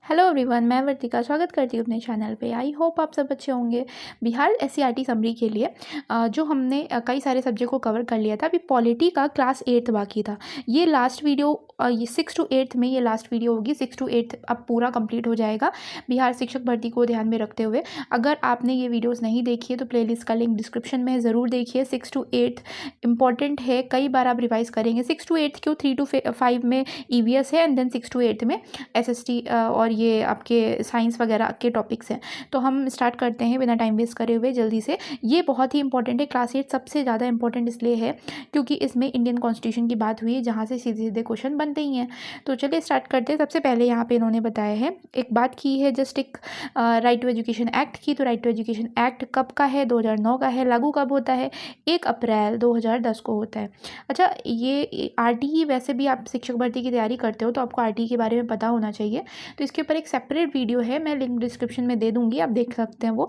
Hello everyone, मैं वर्तिका स्वागत करती हूँ अपने चैनल पे। आई होप आप सब अच्छे होंगे। बिहार एससीईआरटी समरी के लिए जो हमने कई सारे सब्जेक्ट को कवर कर लिया था। अभी पॉलिटी का क्लास 8 बाकी था। ये लास्ट वीडियो ये 6 to 8 में ये लास्ट वीडियो होगी। 6 to 8 अब पूरा कंप्लीट हो जाएगा बिहार शिक्षक भर्ती को ध्यान में रखते हुए। अगर आपने ये वीडियोज़ नहीं देखी है तो प्लेलिस्ट का लिंक डिस्क्रिप्शन में है, ज़रूर देखिए। 6 to 8 इंपॉर्टेंट है, कई बार आप रिवाइज़ करेंगे। 6 to 8 क्यों, 3 to 5 में ईवीएस है एंड देन 6 to 8 में एसएसटी और ये आपके साइंस वगैरह के टॉपिक्स हैं। तो हम स्टार्ट करते हैं बिना टाइम वेस्ट करे हुए जल्दी से। ये बहुत ही इंपॉर्टेंट है। क्लास 8 सबसे ज़्यादा इंपॉर्टेंट इसलिए है क्योंकि इसमें इंडियन कॉन्स्टिट्यूशन की बात हुई है, जहाँ से सीधे सीधे क्वेश्चन बनते ही हैं। तो चलिए स्टार्ट करते हैं। सबसे पहले यहाँ पे इन्होंने बताया है, एक बात की है, जस्ट एक राइट टू एजुकेशन एक्ट की। तो राइट टू एजुकेशन एक्ट कब का है? 2009 का है। लागू कब होता है? 1 अप्रैल 2010 को होता है। अच्छा, ये आरटीई, वैसे भी आप शिक्षक भर्ती की तैयारी करते हो तो आपको आरटीई के बारे में पता होना चाहिए। तो इसके ऊपर एक सेपरेट वीडियो है, मैं लिंक डिस्क्रिप्शन में दे दूंगी, आप देख सकते हैं वो।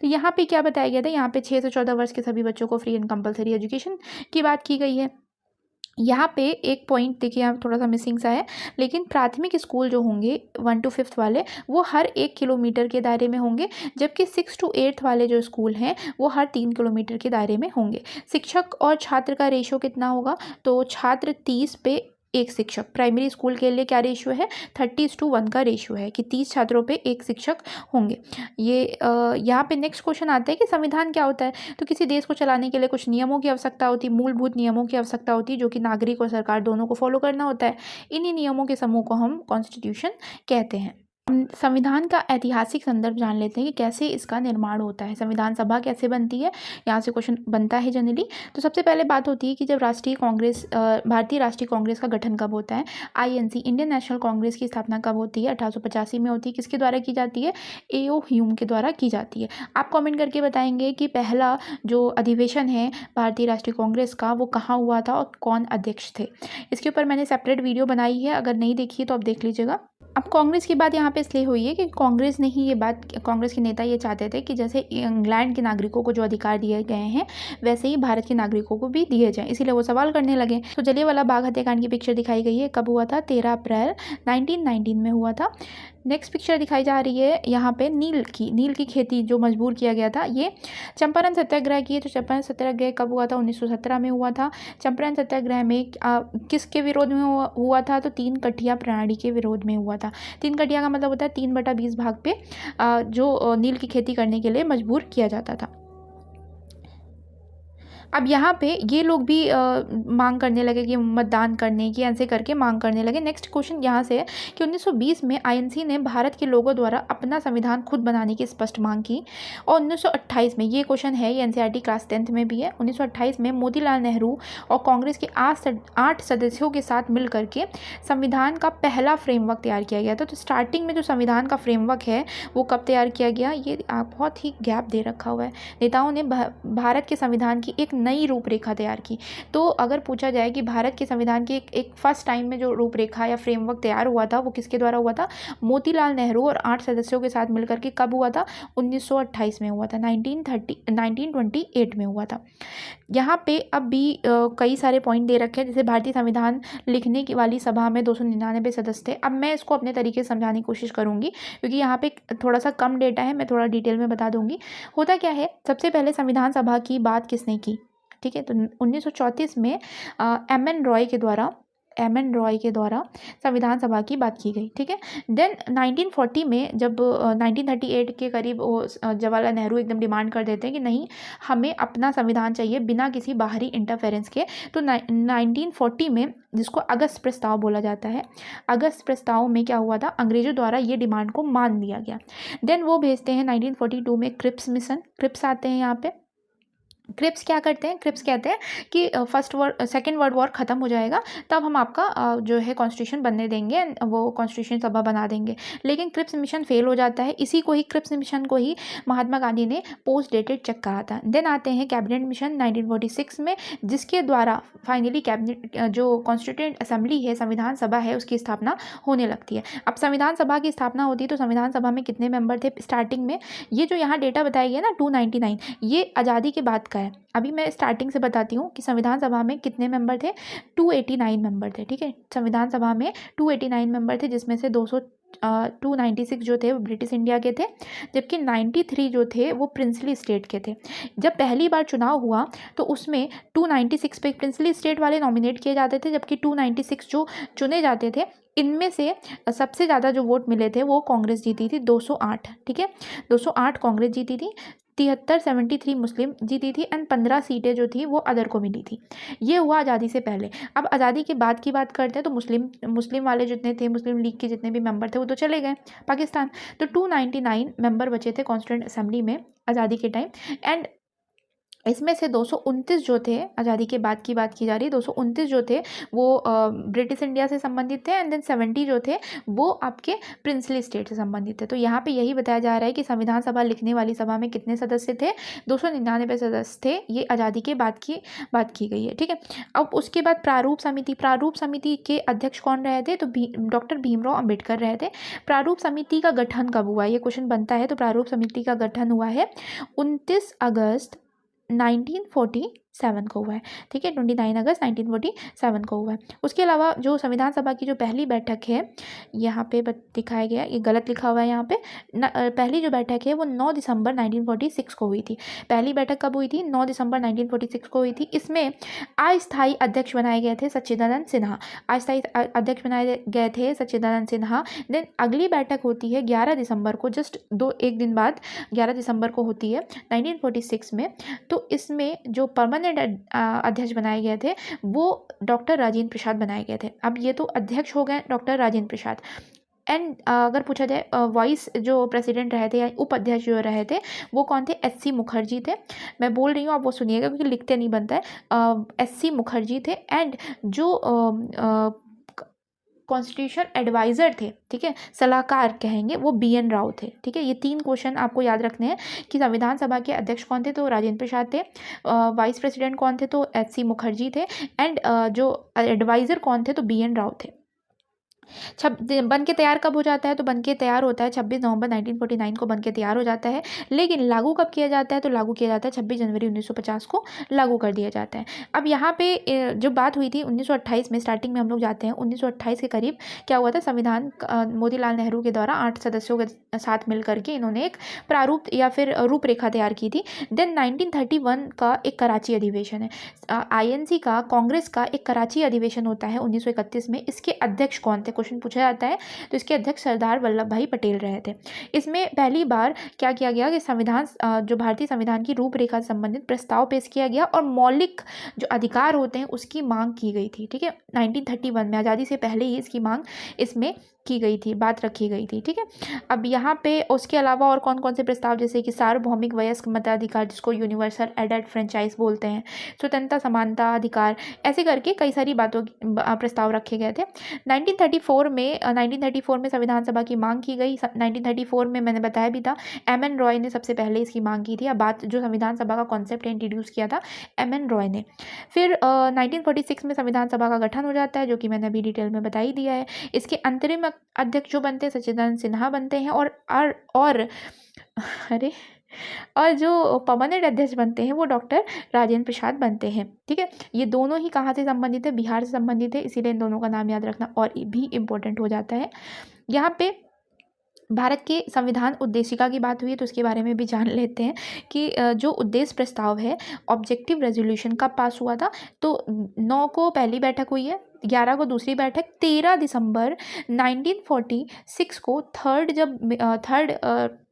तो यहाँ पे क्या बताया गया था? यहाँ पे 6 से 14 वर्ष के सभी बच्चों को फ्री एंड कंपलसरी एजुकेशन की बात की गई है। यहाँ पे एक पॉइंट देखिए, यहाँ थोड़ा सा मिसिंग सा है, लेकिन प्राथमिक स्कूल जो होंगे 1 to 5 वाले वो हर 1 किलोमीटर के दायरे में होंगे, जबकि 6 to 8 वाले जो स्कूल हैं वो हर 3 किलोमीटर के दायरे में होंगे। शिक्षक और छात्र का रेशियो कितना होगा? तो छात्र 30 पे 1 शिक्षक। प्राइमरी स्कूल के लिए क्या रेशियो है? 30:1 का रेशियो है कि 30 छात्रों पे 1 शिक्षक होंगे। ये यहाँ पे नेक्स्ट क्वेश्चन आता है कि संविधान क्या होता है? तो किसी देश को चलाने के लिए कुछ नियमों की आवश्यकता होती है, मूलभूत नियमों की आवश्यकता होती है, जो कि नागरिक और सरकार दोनों को फॉलो करना होता है। इन्हीं नियमों के समूह को हम कॉन्स्टिट्यूशन कहते हैं। हम संविधान का ऐतिहासिक संदर्भ जान लेते हैं कि कैसे इसका निर्माण होता है, संविधान सभा कैसे बनती है। यहाँ से क्वेश्चन बनता है जनरली। तो सबसे पहले बात होती है कि जब भारतीय राष्ट्रीय कांग्रेस का गठन कब होता है? आईएनसी, इंडियन नेशनल कांग्रेस की स्थापना कब होती है? 1885 में होती है। किसके द्वारा की जाती है? एओ ह्यूम के द्वारा की जाती है। आप कॉमेंट करके बताएंगे कि पहला जो अधिवेशन है भारतीय राष्ट्रीय कांग्रेस का वो कहाँ हुआ था और कौन अध्यक्ष थे। इसके ऊपर मैंने सेपरेट वीडियो बनाई है, अगर नहीं देखी है तो आप देख लीजिएगा। अब कांग्रेस की बात यहाँ पे इसलिए हुई है कि कांग्रेस ने ही ये बात, कांग्रेस के नेता ये चाहते थे कि जैसे इंग्लैंड के नागरिकों को जो अधिकार दिए गए हैं वैसे ही भारत के नागरिकों को भी दिए जाएं, इसीलिए वो सवाल करने लगे। तो जलियांवाला बाग हत्याकांड की पिक्चर दिखाई गई है, कब हुआ था? 13 अप्रैल 1919 में हुआ था। नेक्स्ट पिक्चर दिखाई जा रही है यहाँ पे नील की खेती जो मजबूर किया गया था, ये चंपारण सत्याग्रह की है। तो चंपारण सत्याग्रह कब हुआ था? 1917 में हुआ था। चंपारण सत्याग्रह में किसके विरोध में हुआ था? तो 3 कठिया प्रणाली के विरोध में हुआ था। 3 कठिया का मतलब होता है 3/20 भाग पे जो नील की खेती करने के लिए मजबूर किया जाता था। अब यहाँ पे ये लोग भी मांग करने लगे कि मतदान करने की, ऐसे करके मांग करने लगे। नेक्स्ट क्वेश्चन यहाँ से है कि 1920 में आईएनसी ने भारत के लोगों द्वारा अपना संविधान खुद बनाने की स्पष्ट मांग की। और 1928 में, ये क्वेश्चन है, ये एनसीईआरटी क्लास 10th में भी है। 1928 में मोतीलाल नेहरू और कांग्रेस के 8 सदस्यों के साथ मिल करके संविधान का पहला फ्रेमवर्क तैयार किया गया था। तो स्टार्टिंग में जो संविधान का फ्रेमवर्क है वो कब तैयार किया गया? ये बहुत ही गैप दे रखा हुआ है। नेताओं ने भारत के संविधान की एक नई रूपरेखा तैयार की। तो अगर पूछा जाए कि भारत के संविधान की एक फर्स्ट टाइम में जो रूपरेखा या फ्रेमवर्क तैयार हुआ था वो किसके द्वारा हुआ था? मोतीलाल नेहरू और 8 सदस्यों के साथ मिलकर के। कब हुआ था? 1928 में हुआ था। 1928 में हुआ था। यहाँ पे अब भी कई सारे पॉइंट दे रखे हैं, जैसे भारतीय संविधान लिखने की वाली सभा में 299 सदस्य थे। अब मैं इसको अपने तरीके से समझाने की कोशिश करूँगी क्योंकि यहाँ पे थोड़ा सा कम डेटा है, मैं थोड़ा डिटेल में बता दूंगी। होता क्या है, सबसे पहले संविधान सभा की बात किसने की? ठीक है, तो 1934 में एम एन रॉय के द्वारा संविधान सभा की बात की गई। ठीक है, देन 1940 में जब 1938 के करीब जवाहरलाल नेहरू एकदम डिमांड कर देते हैं कि नहीं, हमें अपना संविधान चाहिए बिना किसी बाहरी इंटरफेरेंस के। तो 1940 में, जिसको अगस्त प्रस्ताव बोला जाता है, अगस्त प्रस्ताव में क्या हुआ था? अंग्रेजों द्वारा ये डिमांड को मान लिया गया। देन वो भेजते हैं 1942 में क्रिप्स मिशन। क्रिप्स आते हैं यहाँ पे। क्रिप्स क्या करते हैं? क्रिप्स कहते हैं कि सेकेंड वर्ल्ड वॉर ख़त्म हो जाएगा तब हम आपका जो है कॉन्स्टिट्यूशन बनने देंगे, वो कॉन्स्टिट्यूशन सभा बना देंगे। लेकिन क्रिप्स मिशन फेल हो जाता है। इसी को ही, क्रिप्स मिशन को ही महात्मा गांधी ने पोस्ट डेटेड चेक कहा था। देन आते हैं कैबिनेट मिशन 1946 में, जिसके द्वारा फाइनली कैबिनेट जो कॉन्स्टिट्यूएंट असेंबली है, संविधान सभा है, उसकी स्थापना होने लगती है। अब संविधान सभा की स्थापना होती है तो संविधान सभा में कितने मेंबर थे स्टार्टिंग में? ये जो यहाँ डेटा बताया गया ना 299, ये आज़ादी के बाद का है। अभी मैं स्टार्टिंग से बताती हूँ कि संविधान सभा में कितने मेंबर थे? 289 मेंबर थे। ठीक है, संविधान सभा में 289 मेंबर थे, जिसमें से 296 जो थे वो ब्रिटिश इंडिया के थे, जबकि 93 जो थे वो प्रिंसली स्टेट के थे। जब पहली बार चुनाव हुआ तो उसमें 296 पे प्रिंसली स्टेट वाले नॉमिनेट किए जाते थे, जबकि 296 जो चुने जाते थे इनमें से सबसे ज़्यादा जो वोट मिले थे वो कांग्रेस जीती थी 208, ठीक है, 208 कांग्रेस जीती थी, 73 मुस्लिम जीती थी एंड 15 सीटें जो थी वो अदर को मिली थी। ये हुआ आज़ादी से पहले। अब आज़ादी के बाद की बात करते हैं तो मुस्लिम वाले जितने थे, मुस्लिम लीग के जितने भी मेंबर थे वो तो चले गए पाकिस्तान। तो 299 मेंबर बचे थे कॉन्स्टिट्यूंट असेंबली में आज़ादी के टाइम, एंड इसमें से 229 जो थे, आज़ादी के बाद की बात की जा रही है, 229 जो थे वो ब्रिटिश इंडिया से संबंधित थे, एंड देन 70 जो थे वो आपके प्रिंसली स्टेट से संबंधित थे। तो यहाँ पे यही बताया जा रहा है कि संविधान सभा लिखने वाली सभा में कितने सदस्य थे, 299 सदस्य थे। ये आज़ादी के बाद की बात की गई है, ठीक है। अब उसके बाद प्रारूप समिति के अध्यक्ष कौन रहे थे, तो डॉक्टर भीमराव अम्बेडकर रहे थे। प्रारूप समिति का गठन कब हुआ, ये क्वेश्चन बनता है। तो प्रारूप समिति का गठन हुआ है 29 अगस्त 1947 को हुआ है, ठीक है, 29 अगस्त 1947 को हुआ है। उसके अलावा जो संविधान सभा की जो पहली बैठक है, यहाँ पे दिखाया गया, ये गलत लिखा हुआ है यहाँ पे, पहली जो बैठक है वो 9 दिसंबर 1946 को हुई थी। पहली बैठक कब हुई थी, 9 दिसंबर 1946 को हुई थी। इसमें अस्थायी अध्यक्ष बनाए गए थे सच्चिदानंद सिन्हा, अस्थायी अध्यक्ष बनाए गए थे सच्चिदानंद सिन्हा। देन अगली बैठक होती है 11 दिसंबर को, जस्ट एक दिन बाद 11 दिसंबर को होती है 1946 में। तो इसमें जो परमानेंट अध्यक्ष बनाए गए थे वो डॉक्टर राजेंद्र प्रसाद बनाए गए थे। अब ये तो अध्यक्ष हो गए डॉक्टर राजेंद्र प्रसाद, एंड अगर पूछा जाए वाइस जो प्रेसिडेंट रहे थे या उपाध्यक्ष जो रहे थे वो कौन थे, SC मुखर्जी थे। मैं बोल रही हूँ, आप वो सुनिएगा क्योंकि लिखते नहीं बनता है। SC मुखर्जी थे, एंड जो कॉन्स्टिट्यूशन एडवाइज़र थे, ठीक है, सलाहकार कहेंगे, वो BN राव थे, ठीक है। ये 3 क्वेश्चन आपको याद रखने हैं कि संविधान सभा के अध्यक्ष कौन थे, तो राजेंद्र प्रसाद थे, वाइस प्रेसिडेंट कौन थे, तो SC मुखर्जी थे, एंड जो एडवाइज़र कौन थे, तो BN राव थे। बन के तैयार कब हो जाता है, तो बन के तैयार होता है 26 नवंबर 1949 को बन के तैयार हो जाता है, लेकिन लागू कब किया जाता है, तो लागू किया जाता है 26 जनवरी 1950 को लागू कर दिया जाता है। अब यहाँ पे जो बात हुई थी 1928 में, स्टार्टिंग में हम लोग जाते हैं 1928 के करीब क्या हुआ था, संविधान मोतीलाल नेहरू के द्वारा 8 सदस्यों के साथ मिल करके इन्होंने एक प्रारूप या फिर रूपरेखा तैयार की थी। देन 1931 का एक कराची अधिवेशन है, INC का, कांग्रेस का एक कराची अधिवेशन होता है 1931 में। इसके अध्यक्ष कौन थे, क्वेश्चन पूछा जाता है, तो इसके अध्यक्ष सरदार वल्लभ भाई पटेल रहे थे। इसमें पहली बार क्या किया गया कि संविधान जो भारतीय संविधान की रूपरेखा से संबंधित प्रस्ताव पेश किया गया और मौलिक जो अधिकार होते हैं उसकी मांग की गई थी, ठीक है। 1931 में, आज़ादी से पहले ही इसकी मांग इसमें की गई थी, बात रखी गई थी, ठीक है। अब यहाँ पे उसके अलावा और कौन कौन से प्रस्ताव, जैसे कि सार्वभौमिक वयस्क मताधिकार जिसको यूनिवर्सल एडल्ट फ्रेंचाइज बोलते हैं, स्वतंत्रता समानता अधिकार, ऐसे करके कई सारी बातों प्रस्ताव रखे गए थे। 1934 में संविधान सभा की मांग की गई। 1934 में मैंने बताया भी था MN रॉय ने सबसे पहले इसकी मांग की थी। अब बात जो संविधान सभा का कॉन्सेप्ट इंट्रोड्यूस किया था MN रॉय ने। फिर 1946 में संविधान सभा का गठन हो जाता है, जो कि मैंने अभी डिटेल में बता ही दिया है। इसके अंतरिम अध्यक्ष जो बनते हैं सच्चिदानंद सिन्हा बनते हैं, और जो परमानेंट अध्यक्ष बनते हैं वो डॉक्टर राजेंद्र प्रसाद बनते हैं, ठीक है। ये दोनों ही कहाँ से संबंधित है, बिहार से संबंधित है, इसीलिए इन दोनों का नाम याद रखना और भी इम्पोर्टेंट हो जाता है। यहाँ पे भारत के संविधान उद्देशिका की बात हुई है तो उसके बारे में भी जान लेते हैं कि जो उद्देश्य प्रस्ताव है ऑब्जेक्टिव रेजोल्यूशन कब पास हुआ था, तो 9 को पहली बैठक हुई है, 11 को दूसरी बैठक, 13 दिसंबर 1946 को थर्ड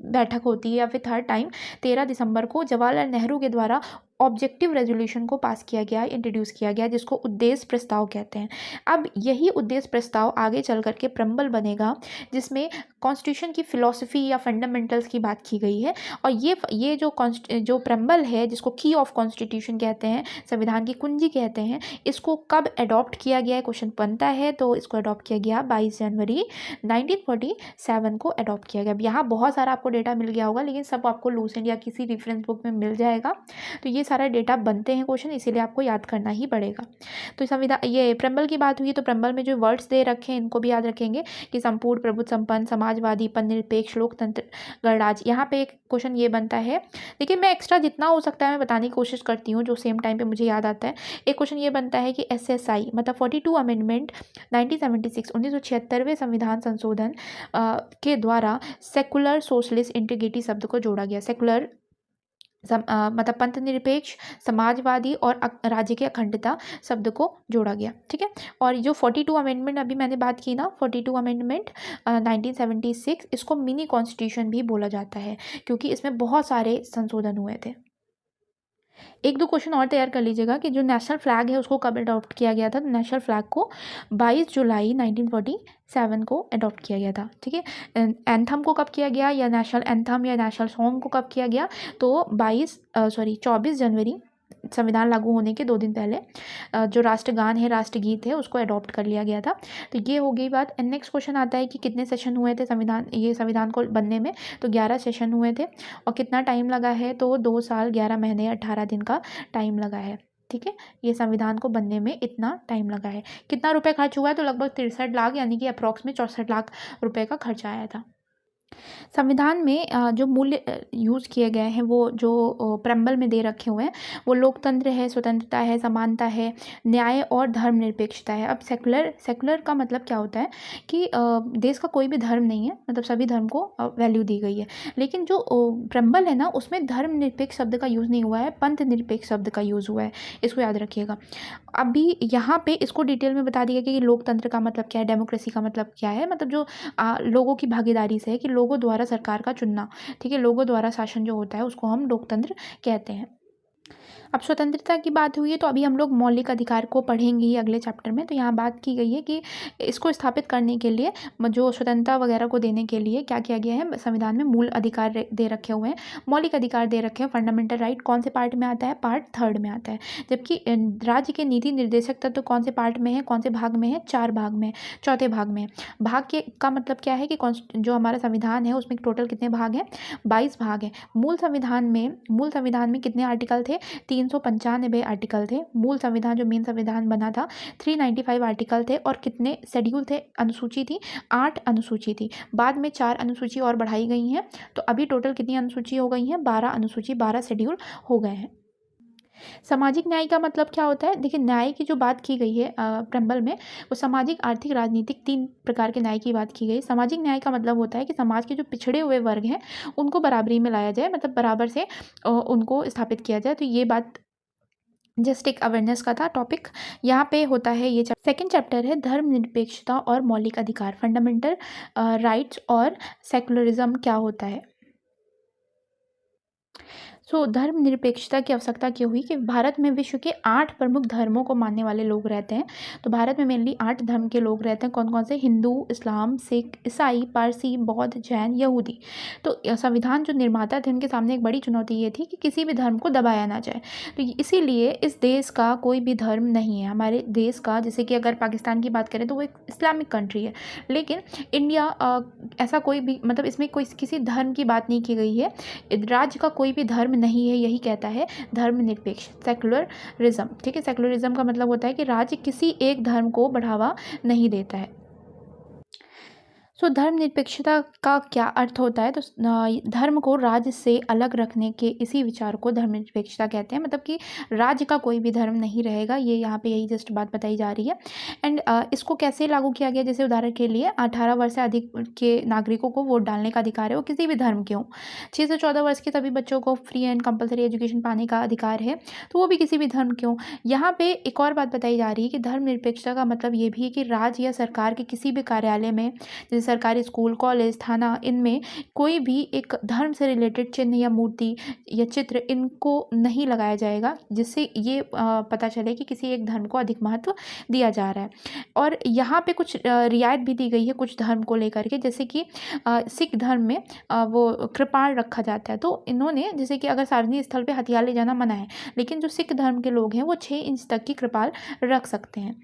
बैठक होती है या फिर थर्ड टाइम 13 दिसंबर को जवाहरलाल नेहरू के द्वारा ऑब्जेक्टिव रेजोल्यूशन को पास किया गया, इंट्रोड्यूस किया गया, जिसको उद्देश्य प्रस्ताव कहते हैं। अब यही उद्देश्य प्रस्ताव आगे चल करके प्रम्बल बनेगा, जिसमें कॉन्स्टिट्यूशन की फिलॉसफी या फंडामेंटल्स की बात की गई है। और ये जो प्रम्बल है, जिसको की ऑफ कॉन्स्टिट्यूशन कहते हैं, संविधान की कुंजी कहते हैं, इसको कब अडॉप्ट किया गया, क्वेश्चन बनता है। तो इसको अडॉप्ट किया गया 22 जनवरी 1947 को अडॉप्ट किया गया। अब यहाँ बहुत सारा आपको डेटा मिल गया होगा, लेकिन सब आपको लूसेंट या किसी रेफरेंस बुक में मिल जाएगा। तो ये सारा डेटा बनते हैं क्वेश्चन, इसीलिए आपको याद करना ही पड़ेगा। तो संविधान, ये प्रेम्बल की बात हुई तो प्रेम्बल में जो वर्ड्स दे रखे हैं इनको भी याद रखेंगे कि संपूर्ण, प्रभुत्व संपन्न, समाजवादी, निरपेक्ष, लोकतंत्र, गणराज्य। यहाँ पे एक क्वेश्चन ये बनता है, लेकिन मैं एक्स्ट्रा जितना हो सकता है मैं बताने की कोशिश करती हूँ जो सेम टाइम पे मुझे याद आता है। एक क्वेश्चन ये बनता है कि SSI मतलब 42 अमेंडमेंट 1976 1976वें संविधान संशोधन के द्वारा सेकुलर सोशलिस्ट इंटीग्रिटी शब्द को जोड़ा गया। सेकुलर मतलब पंथ निरपेक्ष, समाजवादी और राज्य की अखंडता शब्द को जोड़ा गया। ठीक है, और जो 42 अमेंडमेंट अभी मैंने बात की ना, 42 अमेंडमेंट 1976, इसको मिनी कॉन्स्टिट्यूशन भी बोला जाता है क्योंकि इसमें बहुत सारे संशोधन हुए थे। एक दो क्वेश्चन और तैयार कर लीजिएगा कि जो नेशनल फ्लैग है उसको कब अडॉप्ट किया गया था। तो नेशनल फ्लैग को 22 जुलाई 1947 को अडॉप्ट किया गया था। ठीक है, एंथम को कब किया गया, या नेशनल एंथम या नेशनल सॉन्ग को कब किया गया, तो 24 जनवरी संविधान लागू होने के 2 दिन पहले जो राष्ट्रगान है, राष्ट्रगीत है, उसको अडॉप्ट कर लिया गया था। तो ये हो गई बात। एंड नेक्स्ट क्वेश्चन आता है कि कितने सेशन हुए थे संविधान को बनने में। तो 11 सेशन हुए थे। और कितना टाइम लगा है, तो 2 साल 11 महीने 18 दिन का टाइम लगा है। ठीक है, ये संविधान को बनने में इतना टाइम लगा है। कितना रुपये खर्च हुआ है, तो लगभग 63 लाख यानी कि अप्रॉक्स में 64 लाख रुपये का खर्चा आया था। संविधान में जो मूल्य यूज़ किए गए हैं वो जो प्रेम्बल में दे रखे हुए हैं वो लोकतंत्र है, स्वतंत्रता है, समानता है, न्याय और धर्मनिरपेक्षता है। अब सेकुलर का मतलब क्या होता है कि देश का कोई भी धर्म नहीं है, मतलब सभी धर्म को वैल्यू दी गई है। लेकिन जो प्रेम्बल है ना उसमें धर्मनिरपेक्ष शब्द का यूज़ नहीं हुआ है, पंथ निरपेक्ष शब्द का यूज़ हुआ है। इसको याद रखिएगा। अभी यहाँ पे इसको डिटेल में बता दिया गया कि लोकतंत्र का मतलब क्या है, डेमोक्रेसी का मतलब क्या है। मतलब जो लोगों की भागीदारी से है कि लोगों द्वारा सरकार का चुनना। ठीक है, लोगों द्वारा शासन जो होता है उसको हम लोकतंत्र कहते हैं। अब स्वतंत्रता की बात हुई है तो अभी हम लोग मौलिक अधिकार को पढ़ेंगे ही अगले चैप्टर में। तो यहाँ बात की गई है कि इसको स्थापित करने के लिए, जो स्वतंत्रता वगैरह को देने के लिए क्या किया गया है, संविधान में मूल अधिकार दे रखे हुए हैं, मौलिक अधिकार दे रखे हैं, फंडामेंटल राइट। कौन से पार्ट में आता है, पार्ट 3 में आता है। जबकि राज्य के नीति निर्देशक तत्व कौन से पार्ट में है, कौन से भाग में है, 4 भाग में, चौथे भाग में। भाग के का मतलब क्या है कि जो हमारा संविधान है उसमें टोटल कितने भाग हैं, 22 भाग हैं। मूल संविधान में कितने आर्टिकल थे, 395 आर्टिकल थे। मूल संविधान जो मेन संविधान बना था 395 आर्टिकल थे। और कितने शेड्यूल थे, अनुसूची थी 8 अनुसूची थी। बाद में 4 अनुसूची और बढ़ाई गई हैं। तो अभी टोटल कितनी अनुसूची हो गई हैं, 12 अनुसूची, 12 शेड्यूल हो गए हैं। सामाजिक न्याय का मतलब क्या होता है, देखिए न्याय की जो बात की गई है प्रेम्बल में, वो सामाजिक, आर्थिक, राजनीतिक 3 प्रकार के न्याय की बात की गई। सामाजिक न्याय का मतलब होता है कि समाज के जो पिछड़े हुए वर्ग हैं उनको बराबरी में लाया जाए, मतलब बराबर से उनको स्थापित किया जाए। तो ये बात जस्ट एक अवेयरनेस का था टॉपिक। यहाँ पे होता है ये सेकंड चैप्टर है धर्मनिरपेक्षता और मौलिक अधिकार, फंडामेंटल राइट्स और सेकुलरिज्म क्या होता है। धर्मनिरपेक्षता की आवश्यकता क्यों हुई कि भारत में विश्व के 8 प्रमुख धर्मों को मानने वाले लोग रहते हैं। तो भारत में मेनली 8 धर्म के लोग रहते हैं। कौन कौन से, हिंदू, इस्लाम, सिख, ईसाई, पारसी, बौद्ध, जैन, यहूदी। तो संविधान जो निर्माता थे उनके सामने एक बड़ी चुनौती ये थी कि किसी भी धर्म को दबाया ना जाए। तो इसीलिए इस देश का कोई भी धर्म नहीं है। हमारे देश का, जैसे कि अगर पाकिस्तान की बात करें तो वो एक इस्लामिक कंट्री है, लेकिन इंडिया ऐसा कोई भी, मतलब इसमें कोई किसी धर्म की बात नहीं की गई है। राज्य का कोई भी धर्म नहीं है, यही कहता है धर्मनिरपेक्ष, सेकुलरिज्म। ठीक है, सेकुलरिज्म का मतलब होता है कि राज्य किसी एक धर्म को बढ़ावा नहीं देता है। धर्मनिरपेक्षता का क्या अर्थ होता है, तो धर्म को राज्य से अलग रखने के इसी विचार को धर्मनिरपेक्षता कहते हैं। मतलब कि राज्य का कोई भी धर्म नहीं रहेगा, ये यहाँ पे यही जस्ट बात बताई जा रही है। एंड इसको कैसे लागू किया गया, जैसे उदाहरण के लिए 18 वर्ष से अधिक के नागरिकों को वोट डालने का अधिकार है, वो किसी भी धर्म के हों। 6 से 14 वर्ष के सभी बच्चों को फ्री एंड कंपलसरी एजुकेशन पाने का अधिकार है, तो वो भी किसी भी धर्म के हों। यहाँ पे एक और बात बताई जा रही है कि धर्मनिरपेक्षता का मतलब ये भी है कि राज्य या सरकार के किसी भी कार्यालय में, जैसे सरकारी स्कूल, कॉलेज, थाना, इनमें कोई भी एक धर्म से रिलेटेड चिन्ह या मूर्ति या चित्र इनको नहीं लगाया जाएगा, जिससे ये पता चले कि किसी एक धर्म को अधिक महत्व दिया जा रहा है। और यहाँ पे कुछ रियायत भी दी गई है कुछ धर्म को लेकर के, जैसे कि सिख धर्म में वो कृपाण रखा जाता है। तो इन्होंने, जैसे कि अगर सार्वजनिक स्थल पे हथियार ले जाना मना है, लेकिन जो सिख धर्म के लोग हैं वो 6 इंच तक की कृपाल रख सकते हैं।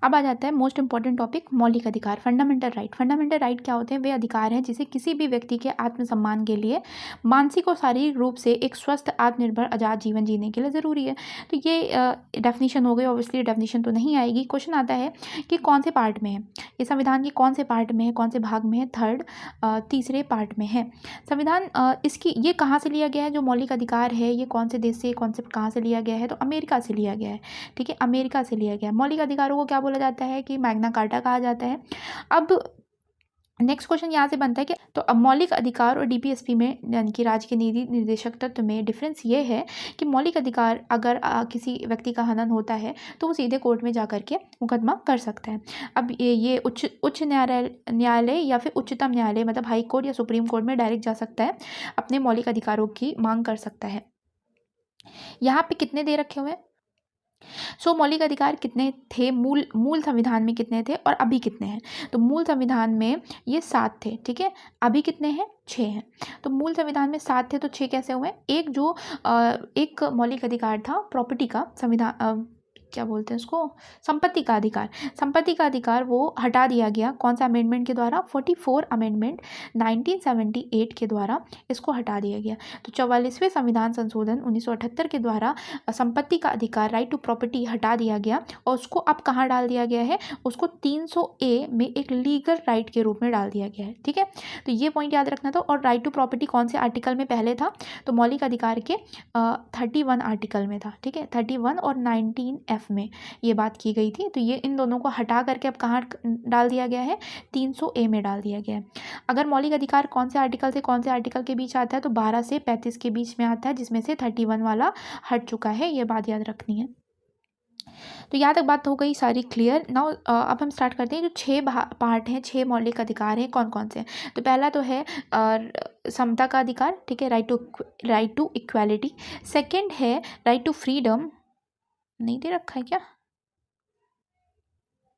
अब आ जाता है मोस्ट इंपॉर्टेंट टॉपिक, मौलिक अधिकार, फंडामेंटल राइट। फंडामेंटल राइट क्या होते हैं? वे अधिकार हैं जिसे किसी भी व्यक्ति के आत्मसम्मान के लिए मानसिक और शारीरिक रूप से एक स्वस्थ, आत्मनिर्भर, आज़ाद जीवन जीने के लिए ज़रूरी है। तो ये डेफिनेशन हो गई। ऑब्वियसली डेफिनेशन तो नहीं आएगी। क्वेश्चन आता है कि कौन से पार्ट में है ये संविधान के, कौन से पार्ट में है, कौन से भाग में है? थर्ड, तीसरे पार्ट में है संविधान। इसकी ये कहाँ से लिया गया है? जो मौलिक अधिकार है ये कौन से देश से, कॉन्सेप्ट कहाँ से लिया गया है? तो अमेरिका से लिया गया है। ठीक है, अमेरिका से लिया गया है। मौलिक अधिकारों को क्या बोला जाता है? कि मैग्ना कार्टा कहा जाता है। अब नेक्स्ट क्वेश्चन यहाँ से बनता है कि तो अब मौलिक अधिकार और डीपीएसपी में, यानी कि राज्य के नीति निर्देशक तत्व में डिफरेंस ये है कि मौलिक अधिकार अगर किसी व्यक्ति का हनन होता है तो वो सीधे कोर्ट में जा करके मुकदमा कर सकता है। अब ये उच्च न्यायालय या फिर उच्चतम न्यायालय, मतलब हाई कोर्ट या सुप्रीम कोर्ट में डायरेक्ट जा सकता है, अपने मौलिक अधिकारों की मांग कर सकता है। यहाँ पे कितने दे रखे हुए हैं? मौलिक अधिकार कितने थे मूल संविधान में, कितने थे और अभी कितने हैं? तो मूल संविधान में ये 7 थे। ठीक है, अभी कितने हैं? 6 हैं। तो मूल संविधान में 7 थे तो 6 कैसे हुए? एक मौलिक अधिकार था प्रॉपर्टी का, संविधान क्या बोलते हैं उसको, संपत्ति का अधिकार। संपत्ति का अधिकार वो हटा दिया गया। कौन सा अमेंडमेंट के द्वारा? 44 अमेंडमेंट 1978 के द्वारा इसको हटा दिया गया। तो 44वें संविधान संशोधन 1978 के द्वारा संपत्ति का अधिकार, राइट टू प्रॉपर्टी, हटा दिया गया और उसको अब कहाँ डाल दिया गया है? उसको 300A में एक लीगल राइट के रूप में डाल दिया गया है। ठीक है, तो ये पॉइंट याद रखना था। और राइट टू प्रॉपर्टी कौन से आर्टिकल में पहले था? तो मौलिक अधिकार के 31 आर्टिकल में था। ठीक है, 31 और 19F में ये बात की गई थी। तो ये इन दोनों को हटा करके अब कहाँ डाल दिया गया है? 300A में डाल दिया गया है। अगर मौलिक अधिकार कौन से आर्टिकल से कौन से आर्टिकल के बीच आता है? तो 12 से 35 के बीच में आता है, जिसमें से 31 वाला हट चुका है। ये बात याद रखनी है। तो यहाँ तक बात हो गई सारी क्लियर। नाउ अब हम स्टार्ट करते हैं। जो 6 पार्ट हैं, 6 मौलिक अधिकार हैं, कौन कौन से हैं? तो पहला तो है समता का अधिकार। ठीक है, राइट टू इक्वालिटी। सेकंड है राइट टू फ्रीडम, नहीं दे रखा है क्या?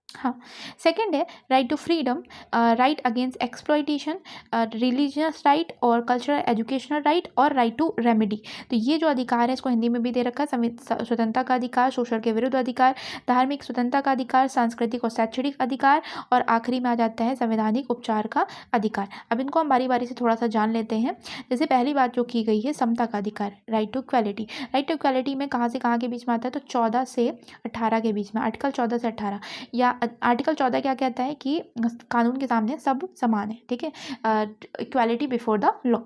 हाँ, सेकंड है right to freedom, right against exploitation, religious right और कल्चरल एजुकेशनल राइट और राइट टू रेमेडी। तो ये जो अधिकार है इसको हिंदी में भी दे रखा है। स्वतंत्रता का अधिकार, शोषण के विरुद्ध अधिकार, धार्मिक स्वतंत्रता का अधिकार, सांस्कृतिक और शैक्षणिक अधिकार और आखिरी में आ जाता है संवैधानिक उपचार का अधिकार। अब इनको हम बारी बारी से थोड़ा सा जान लेते हैं। जैसे पहली बात जो की गई है समता का अधिकार, right to equality. Right to equality में कहाँ से कहाँ के बीच में आता है? तो 14 से 18 के बीच में, आर्टिकल 14 से 18। या आर्टिकल 14 क्या कहता है? कि कानून के सामने सब समान है। ठीक है, इक्वालिटी बिफोर द लॉ।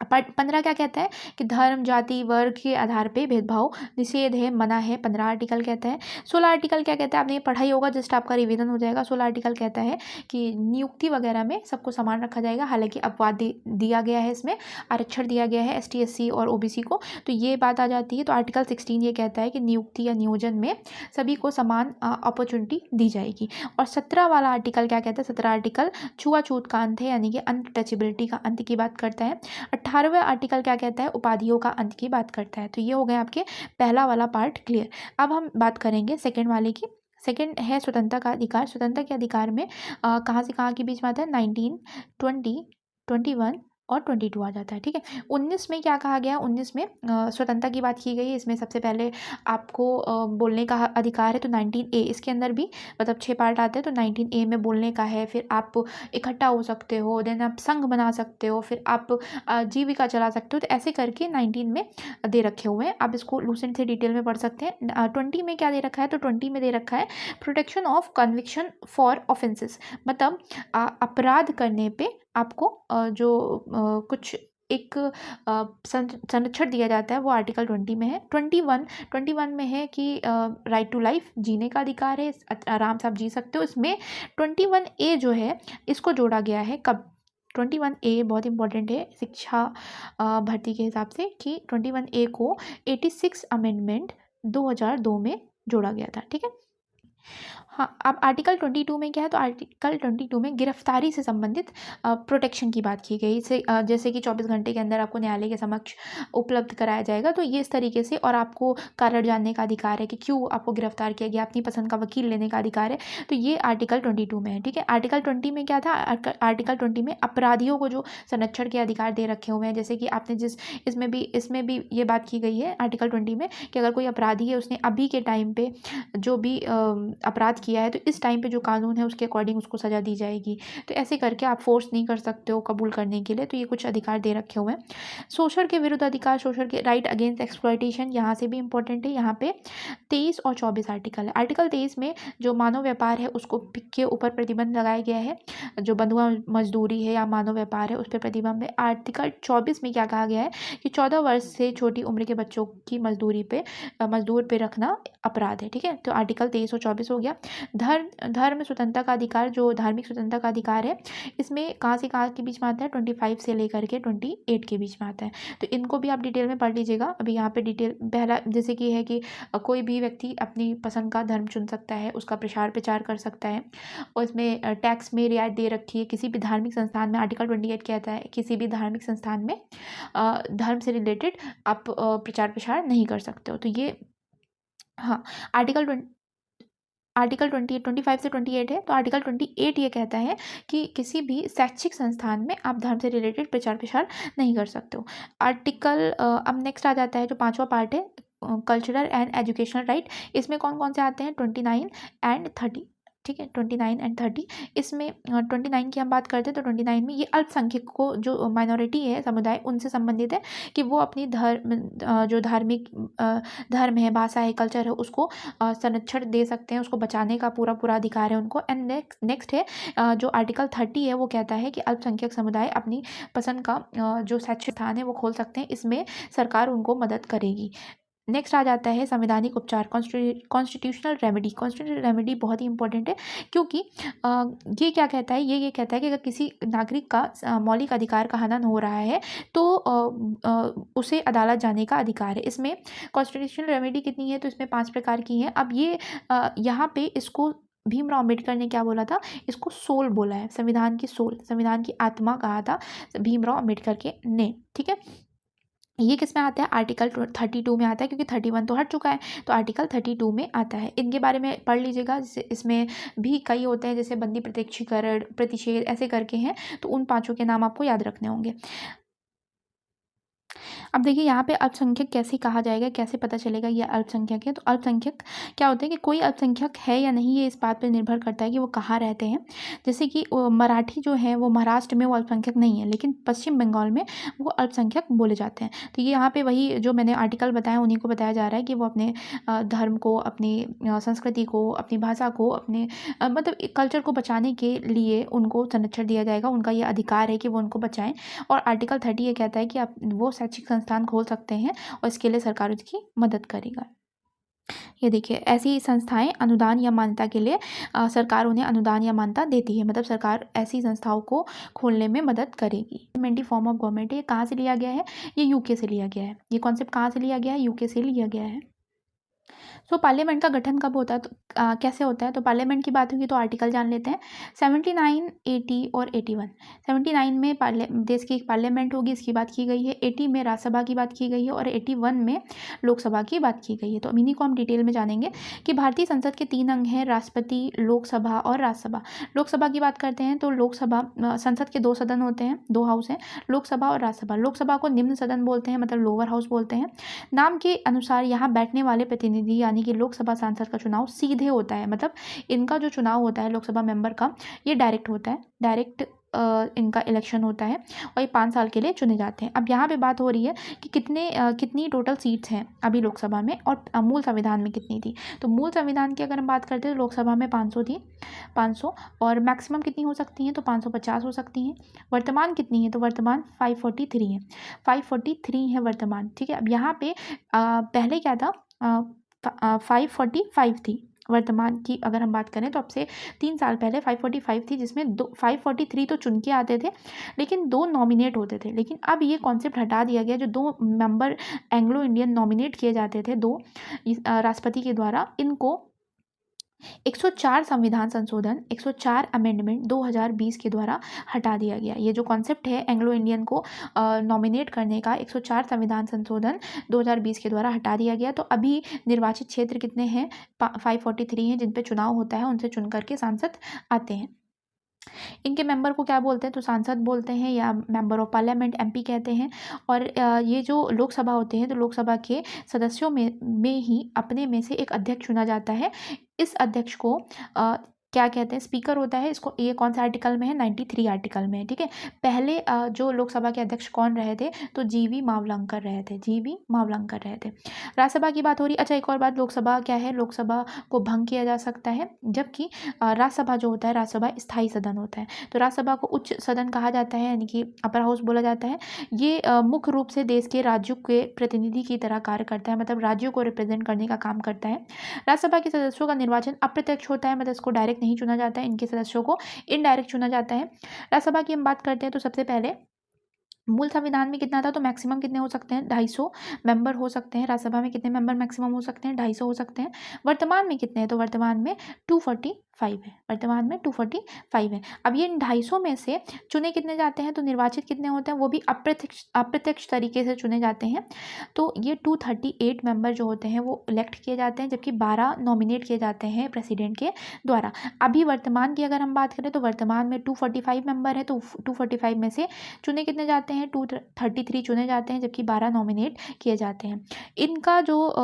15 क्या कहता है? कि धर्म, जाति, वर्ग के आधार पे भेदभाव निषेध है, मना है। 15 आर्टिकल कहता है। 16 आर्टिकल क्या कहता है? आपने ये पढ़ा ही होगा, जस्ट आपका रिवीजन हो जाएगा। 16 आर्टिकल कहता है कि नियुक्ति वगैरह में सबको समान रखा जाएगा। हालांकि अपवाद दिया गया है, इसमें आरक्षण दिया गया है ST SC और OBC को, तो ये बात आ जाती है। तो आर्टिकल 16 ये कहता है कि नियुक्ति या नियोजन में सभी को समान अपॉर्चुनिटी दी जाएगी। और 17 वाला आर्टिकल क्या कहता है? 17 आर्टिकल छुआछूत का अंत है, यानी कि अनटचेबिलिटी का अंत की बात करता है। 18वां आर्टिकल क्या कहता है? उपाधियों का अंत की बात करता है। तो ये हो गए आपके पहला वाला पार्ट क्लियर। अब हम बात करेंगे सेकंड वाले की। सेकंड है स्वतंत्रता का अधिकार। स्वतंत्रता के अधिकार में कहाँ से कहाँ के बीच में आता है? 19, 20, 21 और 22 आ जाता है। ठीक है, 19 में क्या कहा गया? 19 में स्वतंत्रता की बात की गई है। इसमें सबसे पहले आपको बोलने का अधिकार है। तो 19A, इसके अंदर भी मतलब 6 पार्ट आते हैं। तो 19A में बोलने का है, फिर आप इकट्ठा हो सकते हो, देन आप संघ बना सकते हो, फिर आप जीविका चला सकते हो। तो ऐसे करके 19 में दे रखे हुए हैं। आप इसको लूसेंट से डिटेल में पढ़ सकते हैं। 20 में क्या दे रखा है? तो 20 में दे रखा है protection of conviction for offences, मतलब अपराध करने पे आपको जो कुछ एक संरक्षण दिया जाता है, वो आर्टिकल 20 में है। 21 में है कि राइट टू लाइफ, जीने का अधिकार है, आराम से आप जी सकते हो। इसमें 21A जो है इसको जोड़ा गया है। कब? 21A बहुत इंपॉर्टेंट है शिक्षा भर्ती के हिसाब से, कि 21A को 86 अमेंडमेंट 2002 में जोड़ा गया था। ठीक है, हाँ। अब आर्टिकल 22 में क्या है? तो आर्टिकल 22 में गिरफ्तारी से संबंधित प्रोटेक्शन की बात की गई। इसे जैसे कि 24 घंटे के अंदर आपको न्यायालय के समक्ष उपलब्ध कराया जाएगा। तो ये इस तरीके से, और आपको कारण जानने का अधिकार है कि क्यों आपको गिरफ्तार किया गया, अपनी पसंद का वकील लेने का अधिकार है। तो ये आर्टिकल 22 में है। ठीक है, आर्टिकल 20 में क्या था? आर्टिकल 20 में अपराधियों को जो संरक्षण के अधिकार दे रखे हुए हैं, जैसे कि आपने इसमें भी ये बात की गई है आर्टिकल 20 में, कि अगर कोई अपराधी है, उसने अभी के टाइम पे जो भी अपराध किया है तो इस टाइम पे जो कानून है उसके अकॉर्डिंग उसको सज़ा दी जाएगी। तो ऐसे करके आप फोर्स नहीं कर सकते हो कबूल करने के लिए। तो ये कुछ अधिकार दे रखे हुए हैं। शोषण के विरुद्ध अधिकार, शोषण के राइट अगेंस्ट एक्सप्लॉयटेशन, यहाँ से भी इंपॉर्टेंट है। यहाँ पे 23 और 24 आर्टिकल है। आर्टिकल 23 में जो मानव व्यापार है उसको के ऊपर प्रतिबंध लगाया गया है। जो बंधुआ मजदूरी है या मानव व्यापार है उस पर प्रतिबंध है। आर्टिकल 24 में क्या कहा गया है कि 14 वर्ष से छोटी उम्र के बच्चों की मजदूर पे रखना अपराध है। ठीक है, तो आर्टिकल 23 और 24 हो गया। धर्म स्वतंत्रता का अधिकार, जो धार्मिक स्वतंत्रता का अधिकार है, इसमें कहाँ से कहाँ के बीच में आता है, 25 से लेकर के 28 के बीच में आता है। तो इनको भी आप डिटेल में पढ़ लीजिएगा। अभी यहाँ पे डिटेल पहला जैसे कि है कि कोई भी व्यक्ति अपनी पसंद का धर्म चुन सकता है, उसका प्रचार प्रचार कर सकता है, और इसमें टैक्स में रियायत दे रखी है। किसी भी धार्मिक संस्थान में आर्टिकल 28 कहता है किसी भी धार्मिक संस्थान में धर्म से रिलेटेड आप प्रचार प्रसार नहीं कर सकते हो। तो ये हाँ, आर्टिकल 25 से 28 है। तो आर्टिकल 28 ये कहता है कि किसी भी शैक्षिक संस्थान में आप धर्म से रिलेटेड प्रचार प्रसार नहीं कर सकते हो। आर्टिकल अब नेक्स्ट आ जाता है जो 5वां पार्ट है, कल्चरल एंड एजुकेशनल राइट। इसमें कौन कौन से आते हैं, 29 एंड 30। ठीक है, 29 एंड 30। इसमें 29 की हम बात करते हैं तो 29 में ये अल्पसंख्यक को, जो माइनॉरिटी है समुदाय, उनसे संबंधित है कि वो अपनी जो धार्मिक धर्म है, भाषा है, कल्चर है, उसको संरक्षण दे सकते हैं, उसको बचाने का पूरा पूरा अधिकार है उनको। एंड नेक्स्ट है जो आर्टिकल 30 है वो कहता है कि अल्पसंख्यक समुदाय अपनी पसंद का जो शैक्षिक स्थान है वो खोल सकते हैं, इसमें सरकार उनको मदद करेगी। नेक्स्ट आ जाता है संवैधानिक उपचार, कॉन्स्टिट्यूशनल रेमेडी। कॉन्स्टिट्यूशनल रेमेडी बहुत ही इंपॉर्टेंट है क्योंकि ये क्या कहता है, ये कहता है कि अगर किसी नागरिक का मौलिक अधिकार का हनन हो रहा है तो उसे अदालत जाने का अधिकार है। इसमें कॉन्स्टिट्यूशनल रेमेडी कितनी है, तो इसमें 5 प्रकार की हैं। अब ये यहाँ पे इसको भीमराव अम्बेडकर ने क्या बोला था, इसको सोल बोला है, संविधान की सोल, संविधान की आत्मा कहा था भीमराव अम्बेडकर के ने। ठीक है, ये किस में आता है, आर्टिकल 32 में आता है, क्योंकि 31 तो हट चुका है, तो आर्टिकल 32 में आता है। इनके बारे में पढ़ लीजिएगा। इसमें भी कई होते हैं, जैसे बंदी प्रत्यक्षीकरण, प्रतिषेध, ऐसे करके हैं, तो उन 5 के नाम आपको याद रखने होंगे। अब देखिए यहाँ पे अल्पसंख्यक कैसे कहा जाएगा, कैसे पता चलेगा ये अल्पसंख्यक है। तो अल्पसंख्यक क्या होता है कि कोई अल्पसंख्यक है या नहीं, ये इस बात पर निर्भर करता है कि वो कहाँ रहते हैं। जैसे कि मराठी जो है वो महाराष्ट्र में वो अल्पसंख्यक नहीं है, लेकिन पश्चिम बंगाल में वो अल्पसंख्यक बोले जाते हैं। तो ये यहाँ पे वही जो मैंने आर्टिकल बताया उन्हीं को बताया जा रहा है कि वो अपने धर्म को, अपनी संस्कृति को, अपनी भाषा को, अपने मतलब कल्चर को बचाने के लिए उनको संरक्षण दिया जाएगा। उनका ये अधिकार है कि वो उनको बचाएं। और आर्टिकल 30 ये कहता है कि आप वो शैक्षिक संस्थान खोल सकते हैं और इसके लिए सरकार उसकी मदद करेगा। ये देखिए, ऐसी संस्थाएं अनुदान या मान्यता के लिए सरकार उन्हें अनुदान या मान्यता देती है, मतलब सरकार ऐसी संस्थाओं को खोलने में मदद करेगी। पार्लियामेंट्री फॉर्म ऑफ गवर्नमेंट, ये कहाँ से लिया गया है, ये यूके से लिया गया है। ये कॉन्सेप्ट कहाँ से लिया गया है, यूके से लिया गया है। सो पार्लियामेंट का गठन कब होता है, तो कैसे होता है, तो पार्लियामेंट की बात होगी तो आर्टिकल जान लेते हैं। 79, 80 और 81। 79 में देश की एक पार्लियामेंट होगी, इसकी बात की गई है। 80 में राज्यसभा की बात की गई है और 81 में लोकसभा की बात की गई है। तो इन्हीं को हम डिटेल में जानेंगे कि भारतीय संसद के 3 अंग हैं, राष्ट्रपति, लोकसभा और राज्यसभा। लोकसभा की बात करते हैं तो लोकसभा, संसद के 2 सदन होते हैं, 2 हाउस हैं, लोकसभा और राज्यसभा। लोकसभा को निम्न सदन बोलते हैं, मतलब लोअर हाउस बोलते हैं। नाम के अनुसार यहाँ बैठने वाले प्रतिनिधि यानी कि लोकसभा सांसद का चुनाव सीधे होता है, मतलब इनका जो चुनाव होता है लोकसभा मेंबर का, ये डायरेक्ट होता है, डायरेक्ट इनका इलेक्शन होता है और ये 5 साल के लिए चुने जाते हैं। अब यहाँ पे बात हो रही है कि कितनी टोटल सीट्स हैं अभी लोकसभा में और मूल संविधान में कितनी थी। तो मूल संविधान की अगर हम बात करते हैं तो लोकसभा में 500 थी, 500, और मैक्सिमम कितनी हो सकती हैं, तो 550 हो सकती हैं। वर्तमान कितनी है, तो वर्तमान 543 है, 543 है वर्तमान। ठीक है, अब यहाँ पे पहले क्या था, 545 थी वर्तमान की अगर हम बात करें तो अब से 3 साल पहले 545 थी, जिसमें 543 तो चुन के आते थे लेकिन 2 नॉमिनेट होते थे। लेकिन अब ये कॉन्सेप्ट हटा दिया गया, जो 2 मेंबर एंग्लो इंडियन नॉमिनेट किए जाते थे 2 राष्ट्रपति के द्वारा, इनको 104 संविधान संशोधन, 104 अमेंडमेंट 2020 के द्वारा हटा दिया गया। ये जो कॉन्सेप्ट है एंग्लो इंडियन को नॉमिनेट करने का, 104 संविधान संशोधन 2020 के द्वारा हटा दिया गया। तो अभी निर्वाचित क्षेत्र कितने हैं, 543 हैं जिन पे चुनाव होता है, उनसे चुन करके सांसद आते हैं। इनके मेंबर को क्या बोलते हैं, तो सांसद बोलते हैं या मेंबर ऑफ पार्लियामेंट एमपी कहते हैं। और ये जो लोकसभा होते हैं तो लोकसभा के सदस्यों में ही अपने में से एक अध्यक्ष चुना जाता है। इस अध्यक्ष को क्या कहते हैं, स्पीकर होता है। इसको ये कौन सा आर्टिकल में है, 93 आर्टिकल में है, ठीक है। पहले जो लोकसभा के अध्यक्ष कौन रहे थे, तो जीवी मावलंकर रहे थे, जीवी मावलंकर रहे थे। राज्यसभा की बात हो रही। अच्छा, एक और बात, लोकसभा क्या है, लोकसभा को भंग किया जा सकता है, जबकि राज्यसभा जो होता है, राज्यसभा स्थायी सदन होता है। तो राज्यसभा को उच्च सदन कहा जाता है, यानी कि अपर हाउस बोला जाता है। ये मुख्य रूप से देश के राज्यों के प्रतिनिधि की तरह कार्य करता है, मतलब राज्यों को रिप्रेजेंट करने का काम करता है। राज्यसभा के सदस्यों का निर्वाचन अप्रत्यक्ष होता है, मतलब इसको डायरेक्ट नहीं चुना जाता है, इनके सदस्यों को इनडायरेक्ट चुना जाता है। राज्यसभा की हम बात करते हैं तो सबसे पहले मूल संविधान में कितना था, तो मैक्सिमम कितने हो सकते हैं, 250 मेंबर हो सकते हैं। राज्यसभा में कितने मेंबर मैक्सिमम हो सकते हैं, 250 हो सकते हैं। वर्तमान में कितने हैं, तो वर्तमान में 245 है, वर्तमान में 245 है। अब ये 250 में से चुने कितने जाते हैं, तो निर्वाचित कितने होते हैं, वो भी अप्रत्यक्ष तरीके से चुने जाते हैं। तो ये 238 मेंबर जो होते हैं वो इलेक्ट किए जाते हैं, जबकि 12 नॉमिनेट किए जाते हैं प्रेसिडेंट के द्वारा। अभी वर्तमान की अगर हम बात करें तो वर्तमान में 245 मेंबर है, तो 245 में से चुने कितने जाते हैं, 233 चुने जाते हैं, जबकि 12 नॉमिनेट किए जाते हैं। इनका जो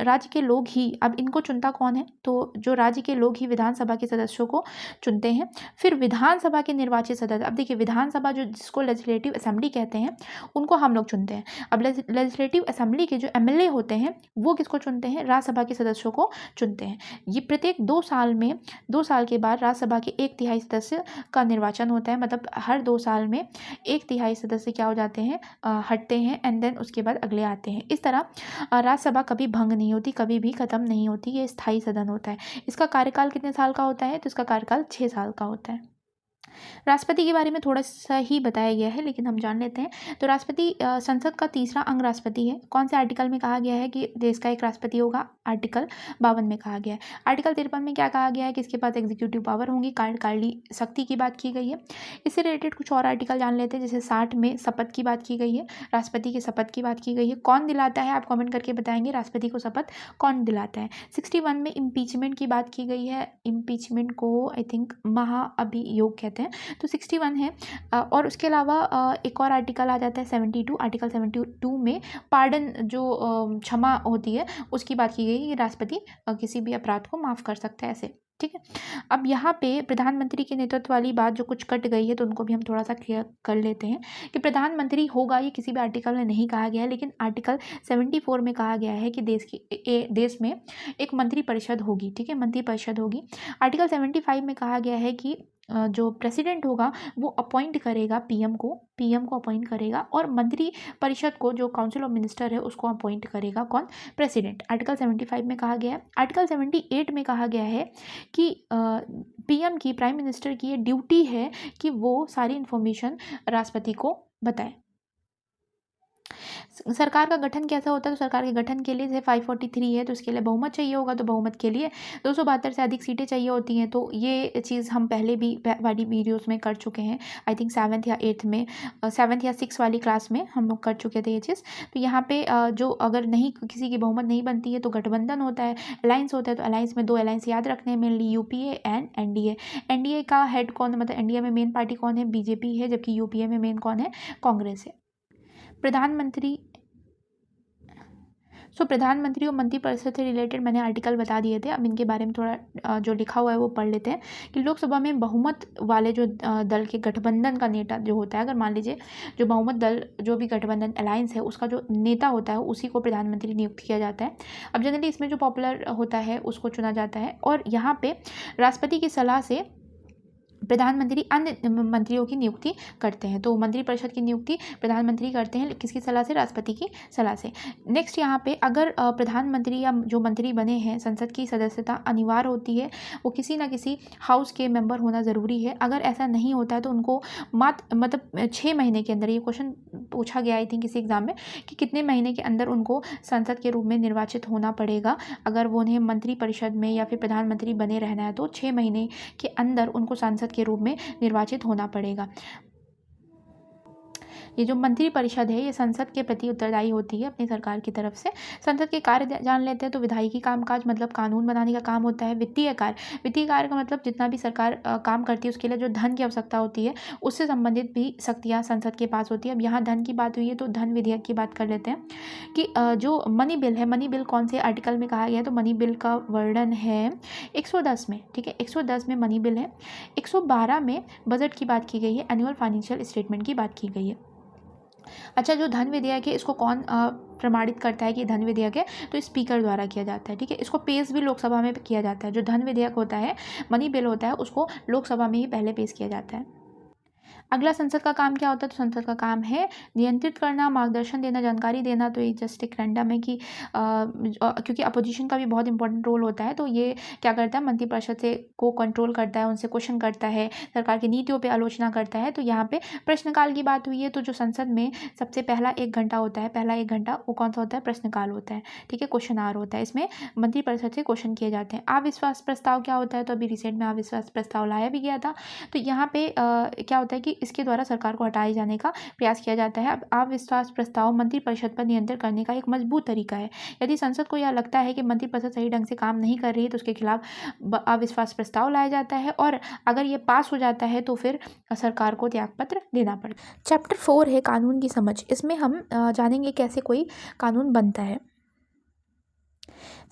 राज्य के लोग ही, अब इनको चुनता कौन है, तो जो राज्य के लोग ही विधानसभा के सदस्यों को चुनते हैं। फिर विधानसभा के निर्वाचित सदस्य, अब देखिए विधानसभा जो जिसको लेजिस्लेटिव असेंबली कहते हैं, उनको हम लोग चुनते हैं। अब लेजिस्लेटिव असेंबली के जो एमएलए होते हैं वो किसको चुनते हैं, राज्यसभा के सदस्यों को चुनते हैं। ये प्रत्येक 2 साल में, 2 साल के बाद राज्यसभा के 1/3 सदस्य का निर्वाचन होता है, मतलब हर 2 साल में 1/3 सदस्य क्या हो जाते हैं, हटते हैं, एंड देन उसके बाद अगले आते हैं। इस तरह राज्यसभा कभी भंग नहीं होती, कभी भी खत्म नहीं होती, ये स्थायी सदन होता है। इसका कार्यकाल कितने साल का होता है, तो इसका कार्यकाल 6 साल का होता है। राष्ट्रपति के बारे में थोड़ा सा ही बताया गया है, लेकिन हम जान लेते हैं। तो राष्ट्रपति संसद का तीसरा अंग राष्ट्रपति है। कौन से आर्टिकल में कहा गया है कि देश का एक राष्ट्रपति होगा, आर्टिकल 52 में कहा गया है। आर्टिकल 53 में क्या कहा गया है कि इसके पास एग्जीक्यूटिव पावर होंगी, कार्यकारिणी शक्ति की बात की गई है। इससे रिलेटेड कुछ और आर्टिकल जान लेते हैं, जैसे 60 में शपथ की बात की गई है, राष्ट्रपति की शपथ की बात की गई है। कौन दिलाता है, आप कमेंट करके बताएंगे राष्ट्रपति को शपथ कौन दिलाता है। 61 में इम्पीचमेंट की बात की गई है, इम्पीचमेंट को आई थिंक महाअभियोग कहते हैं, तो 61 है। और उसके अलावा एक और आर्टिकल आ जाता है 72, आर्टिकल 72 में पार्डन जो क्षमा होती है उसकी बात की गई है कि राष्ट्रपति किसी भी अपराध को माफ़ कर सकता है, ऐसे, ठीक है। अब यहाँ पे प्रधानमंत्री के नेतृत्व वाली बात जो कुछ कट गई है, तो उनको भी हम थोड़ा सा क्लियर कर लेते हैं कि प्रधानमंत्री होगा, ये किसी भी आर्टिकल में नहीं कहा गया है, लेकिन आर्टिकल 74 में कहा गया है कि देश में एक मंत्री परिषद होगी, ठीक है, मंत्री परिषद होगी। आर्टिकल 75 में कहा गया है कि जो प्रेसिडेंट होगा वो अपॉइंट करेगा पीएम को अपॉइंट करेगा, और मंत्री परिषद को जो काउंसिल ऑफ मिनिस्टर है उसको अपॉइंट करेगा कौन, प्रेसिडेंट। आर्टिकल 75 में कहा गया है। आर्टिकल 78 में कहा गया है कि पीएम की, प्राइम मिनिस्टर की ये ड्यूटी है कि वो सारी इन्फॉर्मेशन राष्ट्रपति को बताए। सरकार का गठन कैसा होता है, तो सरकार के गठन के लिए जैसे 543 है तो इसके लिए बहुमत चाहिए होगा, तो बहुमत के लिए 272 से अधिक सीटें चाहिए होती हैं। तो ये चीज़ हम पहले भी वाली वीडियोस में कर चुके हैं, आई थिंक 7th या 8th में, 7th या 6th वाली क्लास में हम लोग कर चुके थे ये चीज़। तो यहाँ पे जो अगर नहीं, किसी की बहुमत नहीं बनती है तो गठबंधन होता है, अलायंस होता है। तो अलायंस में 2 अलायंस याद रखने हैं mainly, UPA and NDA. NDA का हेड कौन है, मतलब एनडीए में मेन पार्टी कौन है, बीजेपी है, जबकि यूपीए में मेन कौन है, कांग्रेस है। प्रधानमंत्री प्रधानमंत्री और मंत्रिपरिषद से रिलेटेड मैंने आर्टिकल बता दिए थे। अब इनके बारे में थोड़ा जो लिखा हुआ है वो पढ़ लेते हैं कि लोकसभा में बहुमत वाले जो दल के गठबंधन का नेता जो होता है, अगर मान लीजिए जो बहुमत दल, जो भी गठबंधन अलायंस है उसका जो नेता होता है उसी को प्रधानमंत्री नियुक्त किया जाता है। अब जनरली इसमें जो पॉपुलर होता है उसको चुना जाता है, और यहाँ पे राष्ट्रपति की सलाह से प्रधानमंत्री अन्य मंत्रियों की नियुक्ति करते हैं। तो मंत्रिपरिषद की नियुक्ति प्रधानमंत्री करते हैं, किसकी सलाह से, राष्ट्रपति की सलाह से। नेक्स्ट यहाँ पे अगर प्रधानमंत्री या जो मंत्री बने हैं, संसद की सदस्यता अनिवार्य होती है, वो किसी ना किसी हाउस के मेंबर होना ज़रूरी है। अगर ऐसा नहीं होता है तो उनको मतलब 6 महीने के अंदर, ये क्वेश्चन पूछा गया आई थिंक किसी एग्जाम में, कि कितने महीने के अंदर उनको संसद के रूप में निर्वाचित होना पड़ेगा। अगर वो उन्हें मंत्रिपरिषद में या फिर प्रधानमंत्री बने रहना है तो 6 महीने के अंदर उनको संसद के रूप में निर्वाचित होना पड़ेगा। ये जो मंत्रिपरिषद है ये संसद के प्रति उत्तरदायी होती है अपनी सरकार की तरफ से। संसद के कार्य जान लेते हैं तो विधायिकी कामकाज मतलब कानून बनाने का काम होता है। वित्तीय कार्य का मतलब जितना भी सरकार काम करती है उसके लिए जो धन की आवश्यकता होती है उससे संबंधित भी शक्तियाँ संसद के पास होती है। अब यहाँ धन की बात हुई है तो धन विधेयक की बात कर लेते हैं कि जो मनी बिल है, मनी बिल कौन से आर्टिकल में कहा गया है, तो मनी बिल का वर्णन है 110 में, ठीक है, 110 में मनी बिल है। 112 में बजट की बात की गई है, एनुअल फाइनेंशियल स्टेटमेंट की बात की गई है। अच्छा, जो धन विधेयक है इसको कौन प्रमाणित करता है कि धन विधेयक है, तो स्पीकर द्वारा किया जाता है, ठीक है। इसको पेश भी लोकसभा में किया जाता है। जो धन विधेयक होता है, मनी बिल होता है, उसको लोकसभा में ही पहले पेश किया जाता है। अगला संसद का काम क्या होता है, तो संसद का काम है नियंत्रित करना, मार्गदर्शन देना, जानकारी देना। तो ये जस्ट एक रैंडम है कि क्योंकि अपोजिशन का भी बहुत इंपॉर्टेंट रोल होता है, तो ये क्या करता है, मंत्रिपरिषद से को कंट्रोल करता है, उनसे क्वेश्चन करता है, सरकार की नीतियों पे आलोचना करता है। तो यहाँ पे प्रश्नकाल की बात हुई है, तो जो संसद में सबसे पहला 1 घंटा होता है, पहला 1 घंटा वो कौन सा होता है, प्रश्नकाल होता है, ठीक है, क्वेश्चन आवर होता है। इसमें मंत्रिपरिषद से क्वेश्चन किए जाते हैं। अविश्वास प्रस्ताव क्या होता है, तो अभी रिसेंट में अविश्वास प्रस्ताव लाया भी गया था। तो यहाँ पे क्या होता है कि इसके द्वारा सरकार को हटाए जाने का प्रयास किया जाता है। अब अविश्वास प्रस्ताव मंत्रिपरिषद पर नियंत्रण करने का एक मजबूत तरीका है। यदि संसद को यह लगता है कि मंत्रिपरिषद सही ढंग से काम नहीं कर रही है तो उसके खिलाफ अविश्वास प्रस्ताव लाया जाता है, और अगर ये पास हो जाता है तो फिर सरकार को त्यागपत्र देना पड़ता है। चैप्टर 4 है कानून की समझ। इसमें हम जानेंगे कैसे कोई कानून बनता है।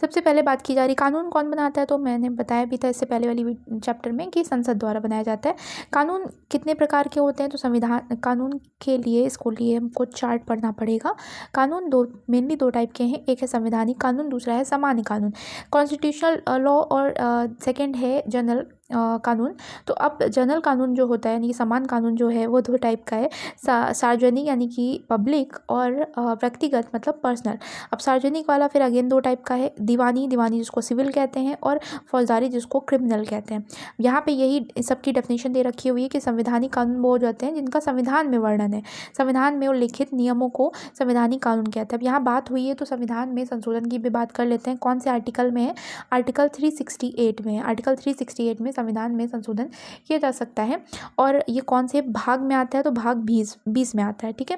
सबसे पहले बात की जा रही कानून कौन बनाता है, तो मैंने बताया भी था इससे पहले वाली चैप्टर में कि संसद द्वारा बनाया जाता है। कानून कितने प्रकार के होते हैं, तो संविधान कानून के लिए इसको लिए हमको चार्ट पढ़ना पड़ेगा। कानून मेनली दो टाइप के हैं, एक है संवैधानिक कानून, दूसरा है सामान्य कानून, कॉन्स्टिट्यूशनल लॉ, और सेकेंड है जनरल कानून। तो अब जनरल कानून जो होता है यानी कि समान कानून जो है वो 2 टाइप का है, सार्वजनिक यानी कि पब्लिक, और व्यक्तिगत मतलब पर्सनल। अब सार्वजनिक वाला फिर अगेन 2 टाइप का है, दीवानी जिसको सिविल कहते हैं, और फौजदारी जिसको क्रिमिनल कहते हैं। यहाँ पे यही सबकी डेफिनेशन दे रखी हुई है कि संवैधानिक कानून वो हो जाते हैं जिनका संविधान में वर्णन है, संविधान में उल्लिखित नियमों को संवैधानिक कानून कहते हैं। अब यहाँ बात हुई है तो संविधान में संशोधन की भी बात कर लेते हैं। कौन से आर्टिकल में है, आर्टिकल 368 में है। आर्टिकल 368 में संविधान में संशोधन किया जा सकता है, और ये कौन से भाग में आता है, तो भाग 20 में आता है, ठीक है।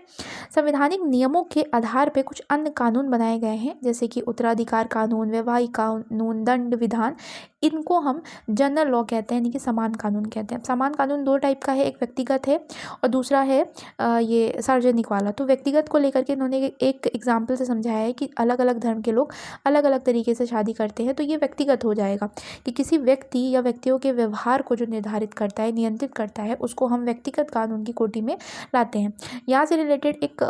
संवैधानिक नियमों के आधार पर कुछ अन्य कानून बनाए गए हैं, जैसे कि उत्तराधिकार कानून, वैवाहिक कानून, दंड विधान। इनको हम जनरल लॉ कहते हैं यानी कि समान कानून कहते हैं। समान कानून 2 टाइप का है, एक व्यक्तिगत है और दूसरा है ये सार्वजनिक वाला। तो व्यक्तिगत को लेकर के इन्होंने एक एग्जाम्पल से समझाया है कि अलग अलग धर्म के लोग अलग अलग तरीके से शादी करते हैं, तो ये व्यक्तिगत हो जाएगा कि किसी व्यक्ति या व्यक्तियों के व्यवहार को जो निर्धारित करता है, नियंत्रित करता है, उसको हम व्यक्तिगत कानून की कोटि में लाते हैं। यहाँ से रिलेटेड एक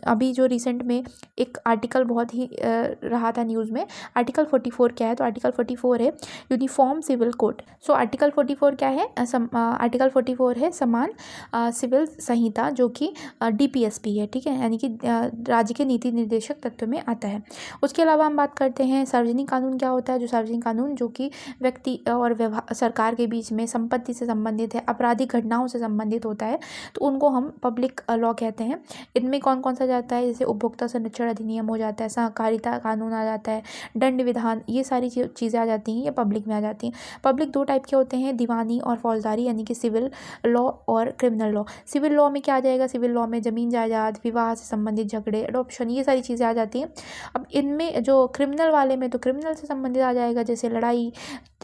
अभी जो रिसेंट में एक आर्टिकल बहुत ही रहा था न्यूज़ में, आर्टिकल 44 क्या है, तो आर्टिकल 44 है uniform civil code. So article 44 क्या है, आर्टिकल 44 है समान सिविल संहिता, जो कि DPSP है, ठीक है, यानी कि राज्य के नीति निर्देशक तत्व में आता है। उसके अलावा हम बात करते हैं सार्वजनिक कानून क्या होता है। जो सार्वजनिक कानून जो कि व्यक्ति और सरकार के बीच में संपत्ति से संबंधित है, आपराधिक घटनाओं से संबंधित होता है, तो उनको हम पब्लिक लॉ कहते हैं। इनमें कौन कौन सा जाता है, जैसे उपभोक्ता संरक्षण अधिनियम हो जाता है, सहकारिता कानून आ जाता है, दंड विधान, ये सारी चीज़ें आ जाती हैं, ये पब्लिक में आ जाती हैं। पब्लिक 2 टाइप के होते हैं, दीवानी और फौजदारी, यानी कि सिविल लॉ और क्रिमिनल लॉ। सिविल लॉ में क्या आ जाएगा, सिविल लॉ में ज़मीन जायदाद, विवाह से संबंधित झगड़े, अडॉप्शन, ये सारी चीज़ें आ जाती हैं। अब इनमें जो क्रिमिनल वाले में, तो क्रिमिनल से संबंधित आ जाएगा, जैसे लड़ाई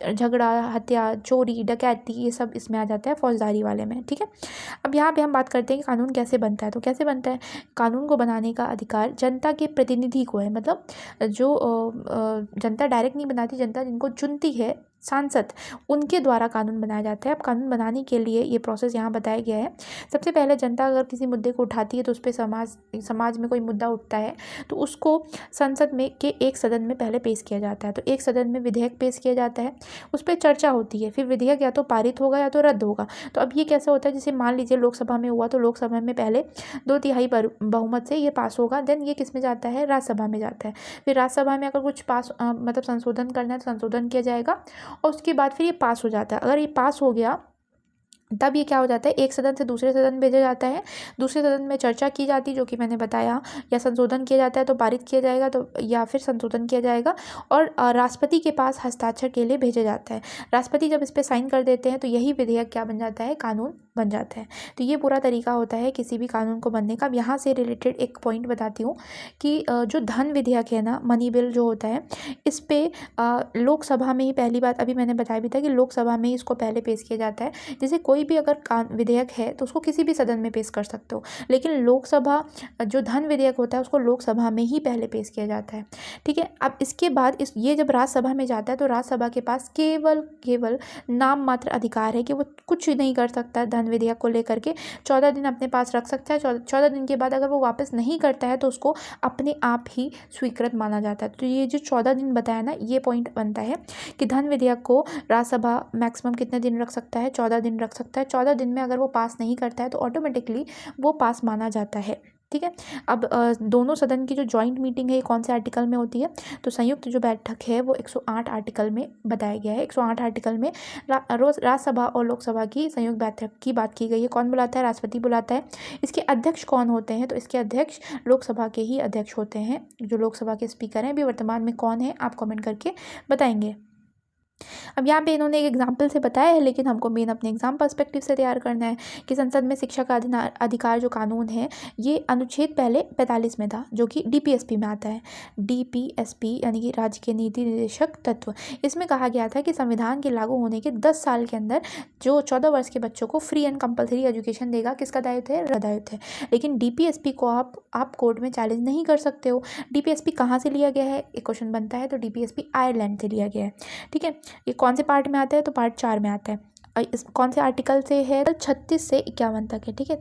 झगड़ा, हत्या, चोरी, डकैती, ये सब इसमें आ जाता है फौजदारी वाले में, ठीक है। अब यहाँ पे हम बात करते हैं कि कानून कैसे बनता है। तो कैसे बनता है, कानून को बनाने का अधिकार जनता के प्रतिनिधि को है, मतलब जो जनता डायरेक्ट नहीं बनाती, जनता जिनको चुनती है सांसद, उनके द्वारा कानून बनाया जाता है। अब कानून बनाने के लिए ये प्रोसेस यहाँ बताया गया है। सबसे पहले जनता अगर किसी मुद्दे को उठाती है, तो उस पर समाज में कोई मुद्दा उठता है, तो उसको संसद में के एक सदन में पहले पेश किया जाता है। तो एक सदन में विधेयक पेश किया जाता है, उस पर चर्चा होती है, फिर विधेयक या तो पारित होगा या तो रद्द होगा। तो अब ये कैसे होता है, जैसे मान लीजिए लोकसभा में हुआ, तो लोकसभा में पहले 2/3 बहुमत से ये पास होगा, देन ये किस में जाता है, राज्यसभा में जाता है। फिर राज्यसभा में अगर कुछ मतलब संशोधन करना है तो संशोधन किया जाएगा, और उसके बाद फिर ये पास हो जाता है। अगर ये पास हो गया तब ये क्या हो जाता है, एक सदन से दूसरे सदन भेजा जाता है, दूसरे सदन में चर्चा की जाती है, जो कि मैंने बताया, या संशोधन किया जाता है तो पारित किया जाएगा, तो या फिर संशोधन किया जाएगा, और राष्ट्रपति के पास हस्ताक्षर के लिए भेजा जाता है। राष्ट्रपति जब इस पर साइन कर देते हैं तो यही विधेयक क्या बन जाता है, कानून बन जाता है। तो ये पूरा तरीका होता है किसी भी कानून को बनने का। अब यहाँ से रिलेटेड एक पॉइंट बताती हूँ कि जो धन विधेयक है ना, मनी बिल जो होता है, इस पे लोकसभा में ही पहली बात अभी मैंने बताया भी था कि लोकसभा में ही इसको पहले पेश किया जाता है। जैसे कोई भी अगर विधेयक है तो उसको किसी भी सदन में पेश कर सकते हो, लेकिन लोकसभा जो धन विधेयक होता है उसको लोकसभा में ही पहले पेश किया जाता है। ठीक है, अब इसके बाद ये जब राज्यसभा में जाता है तो राज्यसभा के पास केवल नाम मात्र अधिकार है कि वो कुछ नहीं कर सकता है धन विधेयक को लेकर के। 14 दिन अपने पास रख सकता है। 14 दिन के बाद अगर वो वापस नहीं करता है तो उसको अपने आप ही स्वीकृत माना जाता है। तो ये जो 14 दिन बताया ना, ये पॉइंट बनता है कि धन विधेयक को राज्यसभा मैक्सिमम कितने दिन रख सकता है, 14 दिन रख सकता है। 14 दिन में अगर वो पास नहीं करता है तो ऑटोमेटिकली वो पास माना जाता है। ठीक है, अब दोनों सदन की जो जॉइंट मीटिंग है ये कौन से आर्टिकल में होती है, तो संयुक्त जो बैठक है वो 108 आर्टिकल में बताया गया है। 108 आर्टिकल में राज्यसभा और लोकसभा की संयुक्त बैठक की बात की गई है। कौन बुलाता है, राष्ट्रपति बुलाता है। इसके अध्यक्ष कौन होते हैं, तो इसके अध्यक्ष लोकसभा के ही अध्यक्ष होते हैं। जो लोकसभा के स्पीकर हैं अभी वर्तमान में कौन है, आप कमेंट करके बताएंगे। अब यहाँ पे इन्होंने एक एग्जाम्पल से बताया है, लेकिन हमको मेन अपने एग्जाम पर्सपेक्टिव से तैयार करना है कि संसद में शिक्षा का अधिकार जो कानून है ये अनुच्छेद पहले 45 में था, जो कि डीपीएसपी में आता है। डीपीएसपी यानी कि राज्य के नीति निर्देशक तत्व। इसमें कहा गया था कि संविधान के लागू होने के 10 साल के अंदर जो 14 वर्ष के बच्चों को फ्री एंड कंपलसरी एजुकेशन देगा, किसका दायित्व है, दायित्व है। लेकिन डीपीएसपी को आप कोर्ट में चैलेंज नहीं कर सकते हो। डीपीएसपी कहाँ से लिया गया है, एक क्वेश्चन बनता है, तो डीपीएसपी आयरलैंड से लिया गया है। ठीक है, ये कौन से पार्ट में आता है, तो पार्ट 4 में आता है। इस कौन से आर्टिकल से है, 36 से 51 तक है। ठीक है,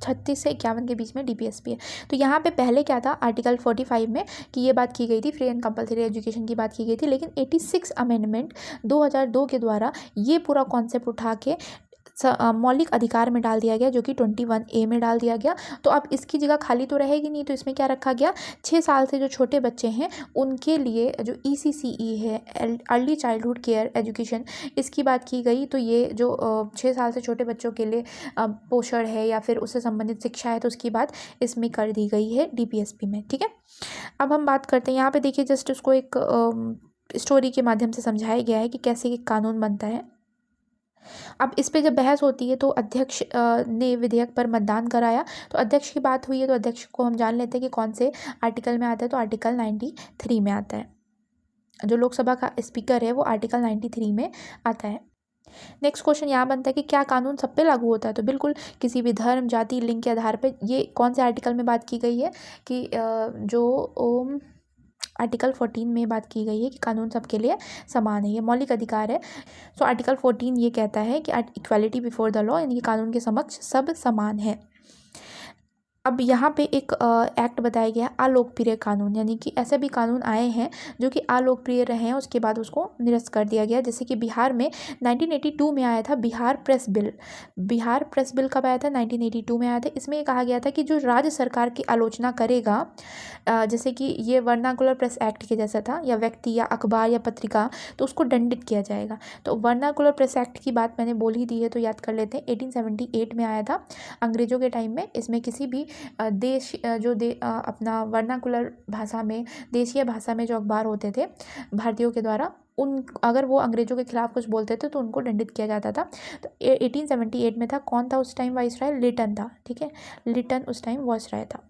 36 से 51 के बीच में डीपीएसपी है। तो यहाँ पे पहले क्या था, आर्टिकल 45 में कि ये बात की गई थी, फ्री एंड कंपलसरी एजुकेशन की बात की गई थी, लेकिन 86 अमेंडमेंट 2002 के द्वारा ये पूरा कॉन्सेप्ट उठा के मौलिक अधिकार में डाल दिया गया, जो कि 21A में डाल दिया गया। तो अब इसकी जगह खाली तो रहेगी नहीं, तो इसमें क्या रखा गया, 6 साल से जो छोटे बच्चे हैं उनके लिए जो ECCE है, अर्ली चाइल्डहुड केयर एजुकेशन, इसकी बात की गई। तो ये जो 6 साल से छोटे बच्चों के लिए पोषण है या फिर उससे संबंधित शिक्षा है, तो उसकी बात इसमें कर दी गई है डीपीएसपी में। ठीक है, अब हम बात करते हैं, यहाँ पे देखिए जस्ट उसको एक स्टोरी के माध्यम से समझाया गया है कि कैसे एक कानून बनता है। अब इस पे जब बहस होती है तो अध्यक्ष ने विधेयक पर मतदान कराया, तो अध्यक्ष की बात हुई है, तो अध्यक्ष को हम जान लेते हैं कि कौन से आर्टिकल में आता है, तो आर्टिकल 93 में आता है। जो लोकसभा का स्पीकर है वो आर्टिकल 93 में आता है। नेक्स्ट क्वेश्चन यहाँ बनता है कि क्या कानून सब पे लागू होता है, तो बिल्कुल किसी भी धर्म, जाति, लिंग के आधार पर। ये कौन से आर्टिकल में बात की गई है कि जो आर्टिकल 14 में बात की गई है कि कानून सबके लिए समान है, ये मौलिक अधिकार है। सो आर्टिकल 14 ये कहता है कि इक्वालिटी बिफोर द लॉ, यानी कि कानून के समक्ष सब समान है। अब यहाँ पे एक एक्ट बताया गया अलोकप्रिय कानून, यानी कि ऐसे भी कानून आए हैं जो कि अलोकप्रिय रहे हैं, उसके बाद उसको निरस्त कर दिया गया। जैसे कि बिहार में 1982 में आया था Bihar press bill. Bihar press bill कब आया था, 1982 में आया था। इसमें ये कहा गया था कि जो राज्य सरकार की आलोचना करेगा, जैसे कि ये वर्नाकुलर प्रेस एक्ट के जैसा था, या व्यक्ति या अखबार या पत्रिका, तो उसको दंडित किया जाएगा। तो वर्नाकुलर प्रेस एक्ट की बात मैंने बोल ही दी है, तो याद कर लेते हैं। 1878 में आया था अंग्रेजों के टाइम में। इसमें किसी भी देश अपना वर्नाकुलर भाषा में, देशीय भाषा में जो अखबार होते थे भारतीयों के द्वारा, अगर वो अंग्रेजों के खिलाफ कुछ बोलते थे तो उनको दंडित किया जाता था। तो 1878 में था। कौन था उस टाइम वाइसराय, लिटन था। ठीक है, लिटन उस टाइम वाइसराय था।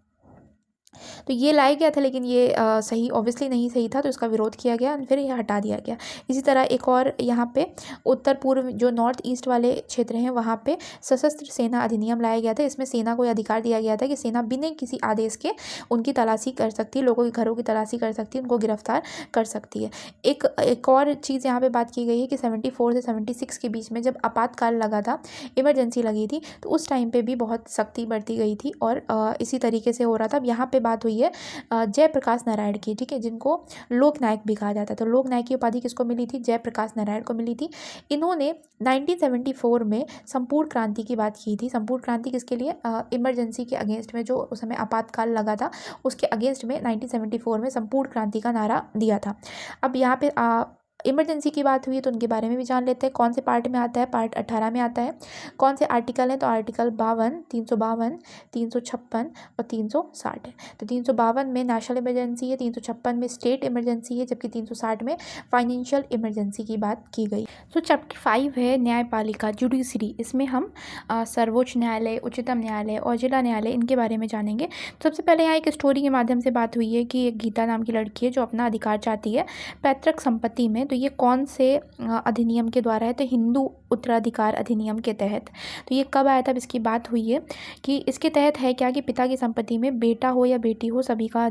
तो ये लाया गया था, लेकिन ये सही ऑब्वियसली नहीं सही था, तो इसका विरोध किया गया, फिर ये हटा दिया गया। इसी तरह एक और यहाँ पे उत्तर पूर्व जो नॉर्थ ईस्ट वाले क्षेत्र हैं वहाँ पे सशस्त्र सेना अधिनियम लाया गया था। इसमें सेना को अधिकार दिया गया था कि सेना बिना किसी आदेश के उनकी तलाशी कर सकती है, लोगों के घरों की तलाशी कर सकती है, उनको गिरफ्तार कर सकती है। एक और चीज़ यहाँ पर बात की गई है कि 74 से 76 के बीच में जब आपातकाल लगा था, इमरजेंसी लगी थी, तो उस टाइम पर भी बहुत सख्ती बरती गई थी और इसी तरीके से हो रहा था। अब यहाँ पे बात हुई है जयप्रकाश नारायण की। ठीक है, जिनको लोक नायक भी कहा जाता है। तो लोक नायक की उपाधि किसको मिली थी, जयप्रकाश नारायण को मिली थी। इन्होंने 1974 में संपूर्ण क्रांति की बात की थी। संपूर्ण क्रांति किसके लिए, इमरजेंसी के अगेंस्ट में, जो उस समय आपातकाल लगा था उसके अगेंस्ट में 1974 में संपूर्ण क्रांति का नारा दिया था। अब यहाँ पे इमरजेंसी की बात हुई है तो उनके बारे में भी जान लेते हैं। कौन से पार्ट में आता है? पार्ट 18 में आता है। कौन से आर्टिकल हैं? तो आर्टिकल 52, 352, 356 और 360 है। तो 352 में नेशनल इमरजेंसी है, 356 में स्टेट इमरजेंसी है, जबकि 360 में फाइनेंशियल इमरजेंसी की बात की गई। तो चैप्टर 5 है न्यायपालिका, जुडिशरी। इसमें हम सर्वोच्च न्यायालय, उच्चतम न्यायालय और जिला न्यायालय इनके बारे में जानेंगे। सबसे पहले यहाँ एक स्टोरी के माध्यम से बात हुई है कि एक गीता नाम की लड़की है जो अपना अधिकार चाहती है पैतृक संपत्ति में। तो ये कौन से अधिनियम के द्वारा है? तो हिंदू उत्तराधिकार अधिनियम के तहत। तो ये कब आया था? अब इसकी बात हुई है कि इसके तहत है क्या कि पिता की संपत्ति में बेटा हो या बेटी हो सभी का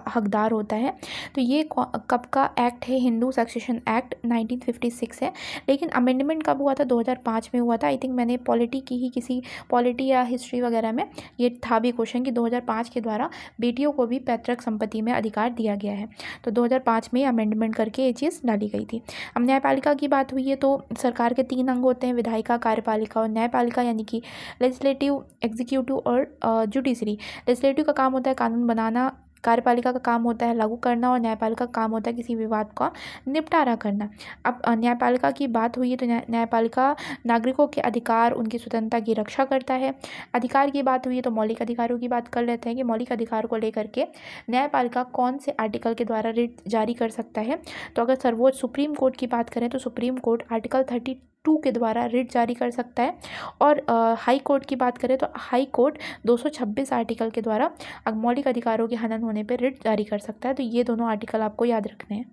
हकदार होता है। तो ये कब का एक्ट है? हिंदू सक्सेशन एक्ट 1956 है। लेकिन अमेंडमेंट कब हुआ था? 2005 में हुआ था। आई थिंक मैंने पॉलिटी या हिस्ट्री वगैरह में ये था भी क्वेश्चन कि 2005 के द्वारा बेटियों को भी पैतृक संपत्ति में अधिकार दिया गया है। तो 2005 में अमेंडमेंट करके ये चीज़ डाली गई थी। अब न्यायपालिका की बात हुई है तो सरकार के 3 अंग होते हैं, विधायिका, कार्यपालिका और न्यायपालिका, यानी कि लेजिस्लेटिव, एग्जीक्यूटिव और जुडिशरी। लेजिस्लेटिव का काम होता है कानून बनाना, कार्यपालिका का काम होता है लागू करना और न्यायपालिका का काम होता है किसी विवाद का निपटारा करना। अब न्यायपालिका की बात हुई है तो न्यायपालिका नागरिकों के अधिकार, उनकी स्वतंत्रता की रक्षा करता है। अधिकार की बात हुई है तो मौलिक अधिकारों की बात कर लेते हैं कि मौलिक अधिकार को लेकर के न्यायपालिका कौन से आर्टिकल के द्वारा रिट जारी कर सकता है। तो अगर सर्वोच्च सुप्रीम कोर्ट की बात करें तो सुप्रीम कोर्ट आर्टिकल 32 के द्वारा रिट जारी कर सकता है। और हाई कोर्ट की बात करें तो हाई कोर्ट 226 आर्टिकल के द्वारा मौलिक अधिकारों के हनन होने पर रिट जारी कर सकता है। तो ये दोनों आर्टिकल आपको याद रखने हैं।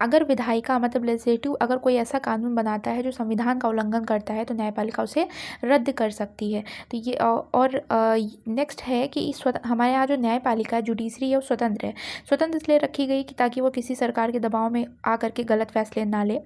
अगर विधायिका मतलब लेजिस्लेटिव अगर कोई ऐसा कानून बनाता है जो संविधान का उल्लंघन करता है तो न्यायपालिका उसे रद्द कर सकती है। तो ये और नेक्स्ट है कि हमारे यहाँ जो न्यायपालिका है, जुडिशरी है, वो स्वतंत्र है। स्वतंत्र इसलिए रखी गई कि ताकि वो किसी सरकार के दबाव में आकर के गलत फैसले ना ले।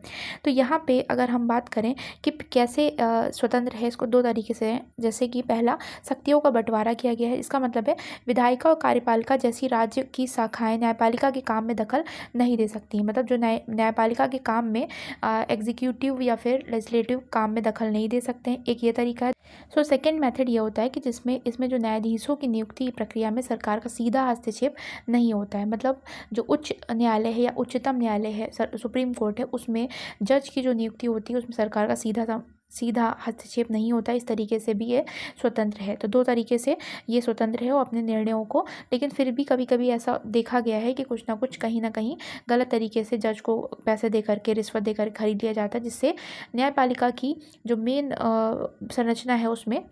तो यहाँ पे अगर हम बात करें कि कैसे स्वतंत्र है, इसको 2 तरीके से है। जैसे कि पहला, शक्तियों का बंटवारा किया गया है। इसका मतलब है विधायिका और कार्यपालिका जैसी राज्य की शाखाएं न्यायपालिका के काम में दखल नहीं दे सकती। मतलब जो न्यायपालिका के काम में एग्जीक्यूटिव या फिर लेजिस्लेटिव काम में दखल नहीं दे सकते हैं, एक ये तरीका है। सो सेकंड मेथड ये होता है कि इसमें जो न्यायाधीशों की नियुक्ति प्रक्रिया में सरकार का सीधा हस्तक्षेप नहीं होता है। मतलब जो उच्च न्यायालय है या उच्चतम न्यायालय है, सुप्रीम कोर्ट है, उसमें जज की जो नियुक्ति होती है उसमें सरकार का सीधा हस्तक्षेप नहीं होता। इस तरीके से भी ये स्वतंत्र है। तो 2 तरीके से ये स्वतंत्र है वो अपने निर्णयों को, लेकिन फिर भी कभी कभी ऐसा देखा गया है कि कुछ ना कुछ कहीं ना कहीं गलत तरीके से जज को पैसे दे करके, रिश्वत दे कर खरीद लिया जाता है, जिससे न्यायपालिका की जो मेन संरचना है उसमें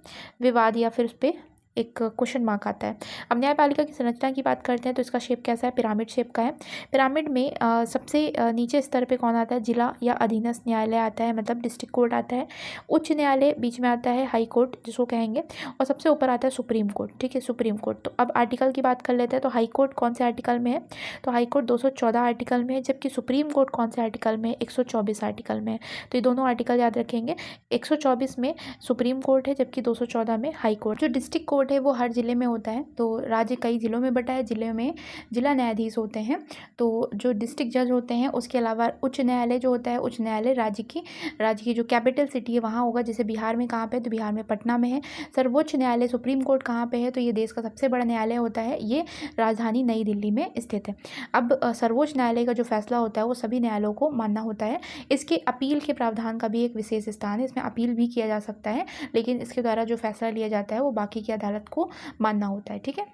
विवाद या फिर उस पर एक क्वेश्चन मार्क आता है। अब न्यायपालिका की संरचना की बात करते हैं तो इसका शेप कैसा है? पिरामिड शेप का है। पिरामिड में सबसे नीचे स्तर पे कौन आता है? जिला या अधीनस्थ न्यायालय आता है, मतलब डिस्ट्रिक्ट कोर्ट आता है। उच्च न्यायालय बीच में आता है, हाई कोर्ट जिसको कहेंगे, और सबसे ऊपर आता है सुप्रीम कोर्ट। ठीक है, सुप्रीम कोर्ट। तो अब आर्टिकल की बात कर लेते हैं। तो हाई कोर्ट कौन से आर्टिकल में है? तो हाई कोर्ट 214 आर्टिकल में है, जबकि सुप्रीम कोर्ट कौन से आर्टिकल में है? 124 आर्टिकल में है। तो ये दोनों आर्टिकल याद रखेंगे। 124 में सुप्रीम कोर्ट है, जबकि 214 में हाई कोर्ट। जो डिस्ट्रिक्ट कोर्ट है वो हर जिले में होता है। तो राज्य कई जिलों में बटा है, जिले में जिला न्यायाधीश होते हैं। तो जो डिस्ट्रिक्ट जज होते हैं, उसके अलावा उच्च न्यायालय जो होता है, उच्च न्यायालय राज्य की जो कैपिटल सिटी है वहाँ होगा। जैसे बिहार में कहाँ पे है? तो बिहार में पटना में है। सर्वोच्च न्यायालय सुप्रीम कोर्ट कहाँ पे है? तो ये देश का सबसे बड़ा न्यायालय होता है, ये राजधानी नई दिल्ली में स्थित है। अब सर्वोच्च न्यायालय का जो फैसला होता है वो सभी न्यायालयों को मानना होता है। इसके अपील के प्रावधान का भी एक विशेष स्थान है, इसमें अपील भी किया जा सकता है, लेकिन इसके द्वारा जो फैसला लिया जाता है वो बाकी की अदालत को मानना होता है। ठीक है।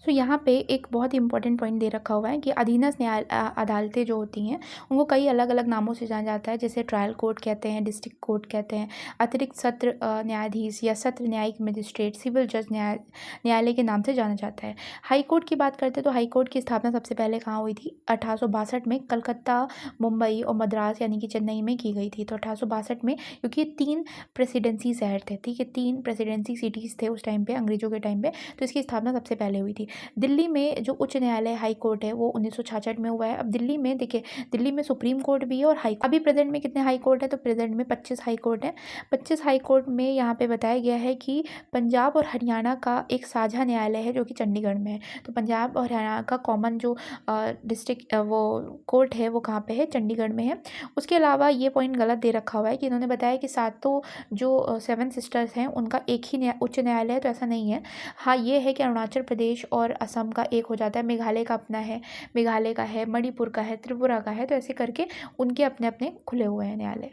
सो यहाँ पे एक बहुत ही इंपॉर्टेंट पॉइंट दे रखा हुआ है कि अधीनस्थ अदालतें जो होती हैं उनको कई अलग अलग नामों से जाना जाता है। जैसे ट्रायल कोर्ट कहते हैं, डिस्ट्रिक्ट कोर्ट कहते हैं, अतिरिक्त सत्र न्यायाधीश या सत्र न्यायिक मजिस्ट्रेट, सिविल जज न्यायालय के नाम से जाना जाता है। हाई कोर्ट की बात करते हैं तो हाई कोर्ट की स्थापना सबसे पहले कहाँ हुई थी? 1862 में कलकत्ता, मुंबई और मद्रास यानी कि चेन्नई में की गई थी। तो 1862 में, क्योंकि 3 प्रेसिडेंसी शहर थे, ठीक है, 3 प्रेसिडेंसी सिटीज़ थे उस टाइम पे, अंग्रेजों के टाइम पे, तो इसकी स्थापना सबसे पहले हुई थी। दिल्ली में जो उच्च न्यायालय हाई कोर्ट है वो 1966 में हुआ है। अब दिल्ली में देखिए, दिल्ली में सुप्रीम कोर्ट भी है और हाई, अभी प्रेजेंट में कितने हाई कोर्ट है? तो प्रेजेंट में 25 हाई कोर्ट है। 25 हाई कोर्ट में यहाँ पे बताया गया है कि पंजाब और हरियाणा का एक साझा न्यायालय है जो कि चंडीगढ़ में है। तो पंजाब और हरियाणा का कॉमन जो डिस्ट्रिक्ट वो कोर्ट है वो कहाँ पे है? चंडीगढ़ में है। उसके अलावा ये पॉइंट गलत दे रखा हुआ है कि इन्होंने बताया कि 7 जो 7 सिस्टर्स हैं उनका एक ही उच्च न्यायालय है, तो ऐसा नहीं है। हाँ, ये है कि अरुणाचल प्रदेश और असम का एक हो जाता है, मेघालय का अपना है, मेघालय का है, मणिपुर का है, त्रिपुरा का है, तो ऐसे करके उनके अपने अपने खुले हुए हैं न्यायालय।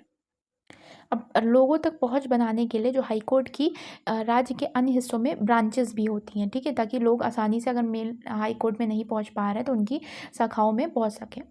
अब लोगों तक पहुंच बनाने के लिए जो हाई कोर्ट की राज्य के अन्य हिस्सों में ब्रांचेस भी होती हैं, ठीक है, ताकि लोग आसानी से अगर मेन हाई कोर्ट में नहीं पहुंच पा रहे हैं तो उनकी शाखाओं में पहुंच सकें।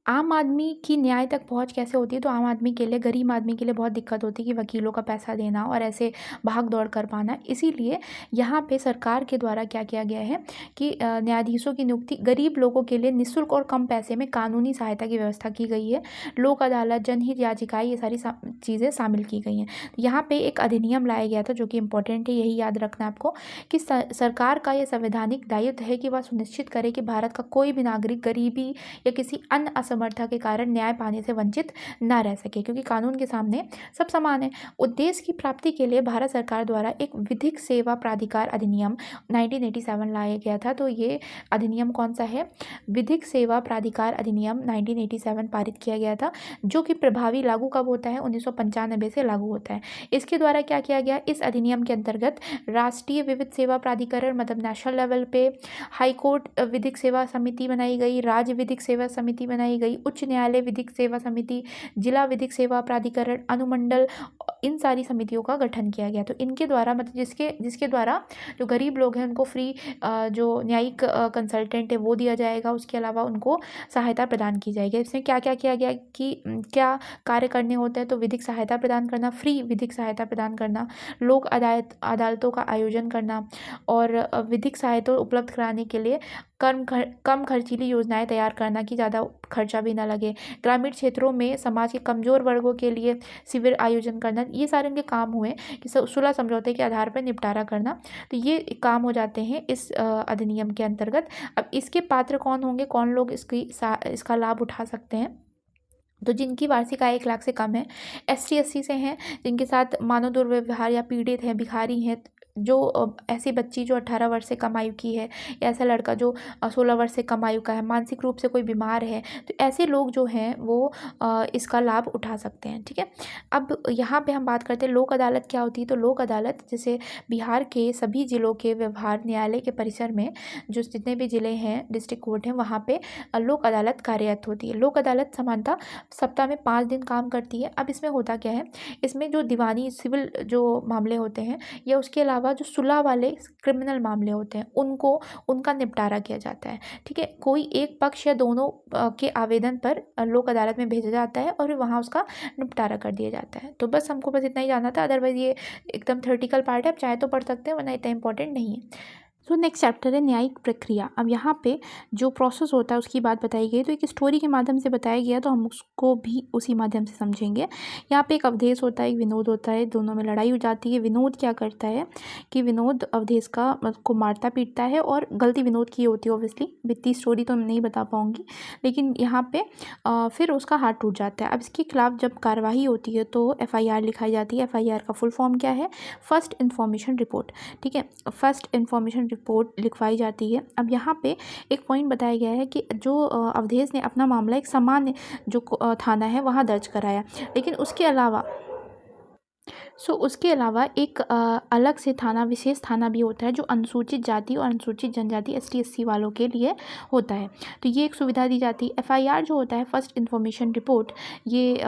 आम आदमी की न्याय तक पहुंच कैसे होती है, तो आम आदमी के लिए, गरीब आदमी के लिए बहुत दिक्कत होती है कि वकीलों का पैसा देना और ऐसे भाग दौड़ कर पाना। इसीलिए यहाँ पे सरकार के द्वारा क्या किया गया है कि न्यायाधीशों की नियुक्ति गरीब लोगों के लिए निःशुल्क और कम पैसे में कानूनी सहायता की व्यवस्था की गई है। लोक अदालत, जनहित याचिकाएं, ये सारी चीज़ें शामिल की गई हैं। यहाँ पे एक अधिनियम लाया गया था जो कि इम्पोर्टेंट है, यही याद रखना आपको कि सरकार का यह संवैधानिक दायित्व है कि वह सुनिश्चित करे कि भारत का कोई भी नागरिक गरीबी या किसी अन्य असमर्थता के कारण न्याय पाने से वंचित न रह सके, क्योंकि कानून के सामने सब समान है। उद्देश्य की प्राप्ति के लिए भारत सरकार द्वारा एक विधिक सेवा प्राधिकार अधिनियम 1987 लाया गया था। तो ये अधिनियम कौन सा है? विधिक सेवा प्राधिकार अधिनियम 1987 पारित किया गया था, जो कि प्रभावी लागू कब होता है? 1995 से लागू होता है। इसके द्वारा क्या किया गया? इस अधिनियम के अंतर्गत राष्ट्रीय विधिक सेवा प्राधिकरण, मतलब नेशनल लेवल पे हाई कोर्ट विधिक सेवा समिति बनाई गई, राज्य विधिक सेवा समिति बनाई गई, उच्च न्यायालय विधिक सेवा समिति, जिला विधिक सेवा प्राधिकरण, अनुमंडल, इन सारी समितियों का गठन किया गया। तो इनके द्वारा, मतलब जिसके द्वारा जो गरीब लोग हैं उनको फ्री जो न्यायिक कंसल्टेंट है वो दिया जाएगा। उसके अलावा उनको सहायता प्रदान की जाएगी। इसमें क्या क्या किया गया कि क्या कार्य करने होते हैं? तो विधिक सहायता प्रदान करना, फ्री विधिक सहायता प्रदान करना, लोक अदालतों का आयोजन करना और विधिक सहायता उपलब्ध कराने के लिए कम खर्चीली योजनाएं तैयार करना कि ज़्यादा खर्चा भी ना लगे। ग्रामीण क्षेत्रों में समाज के कमज़ोर वर्गों के लिए शिविर आयोजन करना, ये सारे उनके काम हुए कि सुलह समझौते के आधार पर निपटारा करना। तो ये काम हो जाते हैं इस अधिनियम के अंतर्गत। अब इसके पात्र कौन होंगे, कौन लोग इसका लाभ उठा सकते हैं? तो जिनकी वार्षिक आय 1 लाख से कम है, ST SC से हैं, जिनके साथ मानव दुर्व्यवहार या पीड़ित हैं, भिखारी हैं, जो ऐसी बच्ची जो 18 वर्ष से कम आयु की है, या ऐसा लड़का जो 16 वर्ष से कम आयु का है, मानसिक रूप से कोई बीमार है, तो ऐसे लोग जो हैं वो इसका लाभ उठा सकते हैं, ठीक है। अब यहाँ पे हम बात करते हैं लोक अदालत क्या होती है। तो लोक अदालत जैसे बिहार के सभी जिलों के व्यवहार न्यायालय के परिसर में जो जितने भी ज़िले हैं, डिस्ट्रिक्ट कोर्ट हैं, वहाँ पे लोक अदालत कार्यरत होती है। लोक अदालत सामान्यतः सप्ताह में 5 दिन काम करती है। अब इसमें होता क्या है, इसमें जो दीवानी सिविल जो मामले होते हैं या उसके अलावा जो सुलह वाले क्रिमिनल मामले होते हैं उनका निपटारा किया जाता है, ठीक है। कोई एक पक्ष या दोनों के आवेदन पर लोक अदालत में भेजा जाता है और वहाँ उसका निपटारा कर दिया जाता है। तो बस हमको बस इतना ही जानना था, अदरवाइज ये एकदम थ्योरेटिकल पार्ट है, आप चाहे तो पढ़ सकते हैं, वरना इतना इंपॉर्टेंट नहीं है। सो नेक्स्ट चैप्टर है न्यायिक प्रक्रिया। अब यहाँ पे जो प्रोसेस होता है उसकी बात बताई गई, तो एक स्टोरी के माध्यम से बताया गया, तो हम उसको भी उसी माध्यम से समझेंगे। यहाँ पे एक अवधेश होता है, एक विनोद होता है, दोनों में लड़ाई हो जाती है। विनोद क्या करता है कि विनोद अवधेश को मारता पीटता है और गलती विनोद की होती है ऑब्वियसली। बित्ती स्टोरी तो मैं नहीं बता पाऊँगी, लेकिन यहाँ पे फिर उसका हाथ टूट जाता है। अब इसके खिलाफ जब कार्रवाई होती है तो FIR लिखाई जाती है। FIR का फुल फॉर्म क्या है? फर्स्ट इन्फॉर्मेशन रिपोर्ट, ठीक है। फर्स्ट इन्फॉर्मेशन रिपोर्ट लिखवाई जाती है। अब यहाँ पे एक पॉइंट बताया गया है कि जो अवधेश ने अपना मामला एक सामान्य जो थाना है वहाँ दर्ज कराया, लेकिन उसके अलावा एक अलग से थाना, विशेष थाना भी होता है जो अनुसूचित जाति और अनुसूचित जनजाति ST SC वालों के लिए होता है। तो ये एक सुविधा दी जाती है। FIR जो होता है फर्स्ट इन्फॉर्मेशन रिपोर्ट, ये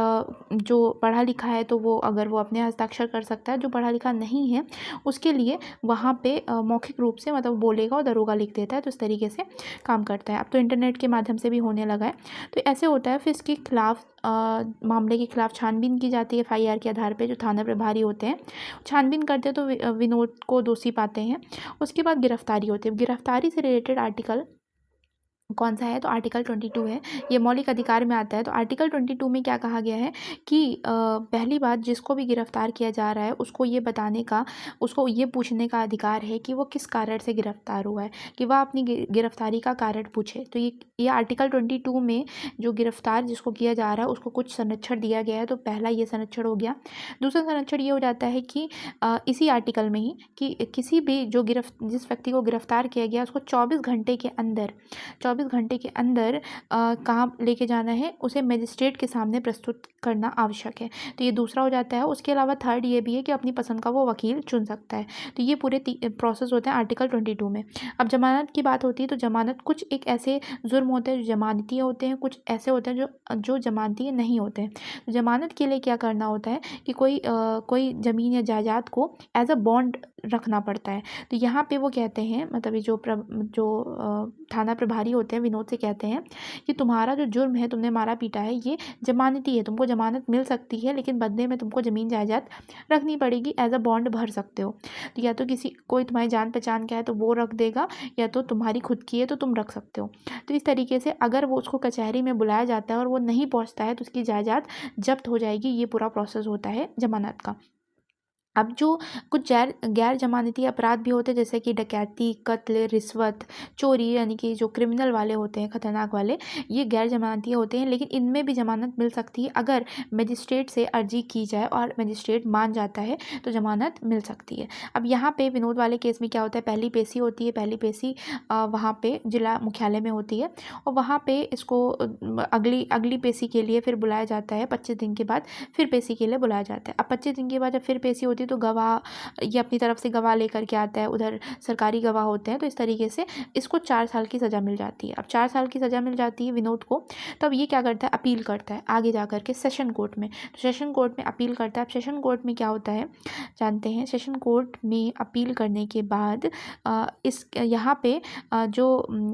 जो पढ़ा लिखा है तो वो अगर वो अपने हस्ताक्षर कर सकता है, जो पढ़ा लिखा नहीं है उसके लिए वहाँ पे मौखिक रूप से मतलब बोलेगा और दरोगा लिख देता है। तो इस तरीके से काम करता है। अब तो इंटरनेट के माध्यम से भी होने लगा है। तो ऐसे होता है। फिर इसके खिलाफ मामले के खिलाफ छानबीन की जाती है FIR के आधार पे। जो थाना प्रभारी होते हैं छानबीन करते हैं तो विनोद को दोषी पाते हैं। उसके बाद गिरफ्तारी होती है। गिरफ्तारी से रिलेटेड आर्टिकल कौन सा है? तो आर्टिकल 22 है। ये मौलिक अधिकार में आता है। तो आर्टिकल 22 में क्या कहा गया है कि पहली बात, जिसको भी गिरफ्तार किया जा रहा है उसको ये बताने का, उसको ये पूछने का अधिकार है कि वो किस कारण से गिरफ्तार हुआ है, कि वह अपनी गिरफ्तारी का कारण पूछे। तो ये आर्टिकल 22 में जो गिरफ्तार जिसको किया जा रहा है उसको कुछ संरक्षण दिया गया है। तो पहला ये संरक्षण हो गया। दूसरा संरक्षण ये हो जाता है कि इसी आर्टिकल में ही कि किसी भी जिस व्यक्ति को गिरफ्तार किया गया उसको 24 घंटे के अंदर 24 घंटे के अंदर कहाँ लेके जाना है, उसे मजिस्ट्रेट के सामने प्रस्तुत करना आवश्यक है। तो ये दूसरा हो जाता है। उसके अलावा थर्ड ये भी है कि अपनी पसंद का वो वकील चुन सकता है। तो ये पूरे प्रोसेस होते हैं आर्टिकल 22 में। अब जमानत की बात होती है तो जमानत कुछ एक ऐसे जुर्म होते हैं जो जमानती होते हैं, कुछ ऐसे होते हैं जो जमानती नहीं होते हैं। तो जमानत के लिए क्या करना होता है कि कोई ज़मीन या जायदाद को एज अ बॉन्ड रखना पड़ता है। तो यहाँ पे वो कहते हैं, मतलब ये जो थाना प्रभारी होते हैं विनोद से कहते हैं कि तुम्हारा जो जुर्म है, तुमने मारा पीटा है, ये जमानती है, तुमको जमानत मिल सकती है, लेकिन बदले में तुमको ज़मीन जायदाद रखनी पड़ेगी, एज अ बॉन्ड भर सकते हो। तो या तो कोई तुम्हारी जान पहचान का है तो वो रख देगा, या तो तुम्हारी खुद की है तो तुम रख सकते हो। तो इस तरीके से अगर वो उसको कचहरी में बुलाया जाता है और वो नहीं पहुँचता है तो उसकी जायदाद जब्त हो जाएगी। ये पूरा प्रोसेस होता है जमानत का। अब जो कुछ गैर जमानती अपराध भी होते हैं, जैसे कि डकैती, कत्ल, रिश्वत, चोरी, यानी कि जो क्रिमिनल वाले होते हैं, खतरनाक वाले, ये गैर जमानती होते हैं, लेकिन इनमें भी जमानत मिल सकती है अगर मजिस्ट्रेट से अर्जी की जाए और मजिस्ट्रेट मान जाता है तो जमानत मिल सकती है। अब यहाँ पे विनोद वाले केस में क्या होता है, पहली पेशी होती है। पहली पेशी वहाँ पे जिला मुख्यालय में होती है और वहाँ पे इसको अगली पेशी के लिए फिर बुलाया जाता है। 25 दिन के बाद फिर पेशी के लिए बुलाया जाता है। अब 25 दिन के बाद जब फिर पेशी होती है तो गवाह ये अपनी तरफ से गवाह लेकर के आता है, उधर सरकारी गवाह होते हैं। तो इस तरीके से इसको 4 साल की सज़ा मिल जाती है। अब 4 साल की सज़ा मिल जाती है विनोद को, तब ये क्या करता है, अपील करता है आगे जा कर के सेशन कोर्ट में। तो सेशन कोर्ट में अपील करता है। अब सेशन कोर्ट में क्या होता है जानते हैं। सेशन कोर्ट में अपील करने के बाद यहाँ पे जो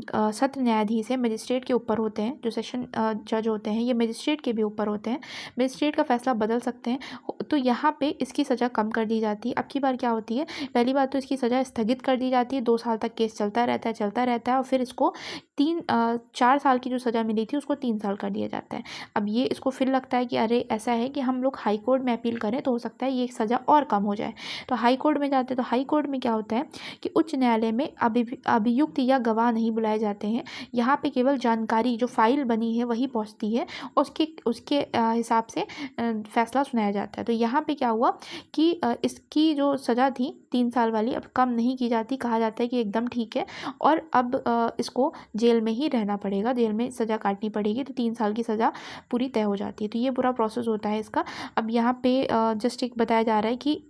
सत्र न्यायाधीश है मजिस्ट्रेट के ऊपर होते हैं, जो सेशन जज होते हैं ये मजिस्ट्रेट के भी ऊपर होते हैं। मजिस्ट्रेट का फैसला बदल सकते हैं, तो यहाँ पे इसकी सज़ा कम कर दी जाती है। अब की बार क्या होती है, पहली बार तो इसकी सज़ा स्थगित कर दी जाती है, 2 साल तक केस चलता रहता है और फिर इसको 4 साल की जो सज़ा मिली थी उसको 3 साल कर दिया जाता है। अब ये इसको फिर लगता है कि अरे ऐसा है कि हम लोग हाई कोर्ट में अपील करें तो हो सकता है ये सज़ा और कम हो जाए। तो हाई कोर्ट में जाते हैं। तो हाई कोर्ट में क्या होता है कि उच्च न्यायालय में अभियुक्त या गवाह नहीं बुलाए जाते हैं। यहाँ पे केवल जानकारी जो फाइल बनी है वही पहुँचती है, उसके हिसाब से फैसला सुनाया जाता है। तो यहाँ पे क्या हुआ कि इसकी जो सज़ा थी 3 साल वाली अब कम नहीं की जाती, कहा जाता है कि एकदम ठीक है और अब इसको जेल में ही रहना पड़ेगा, जेल में सज़ा काटनी पड़ेगी। तो 3 साल की सज़ा पूरी तय हो जाती है। तो ये पूरा प्रोसेस होता है इसका। अब यहाँ पे जस्ट एक बताया जा रहा है कि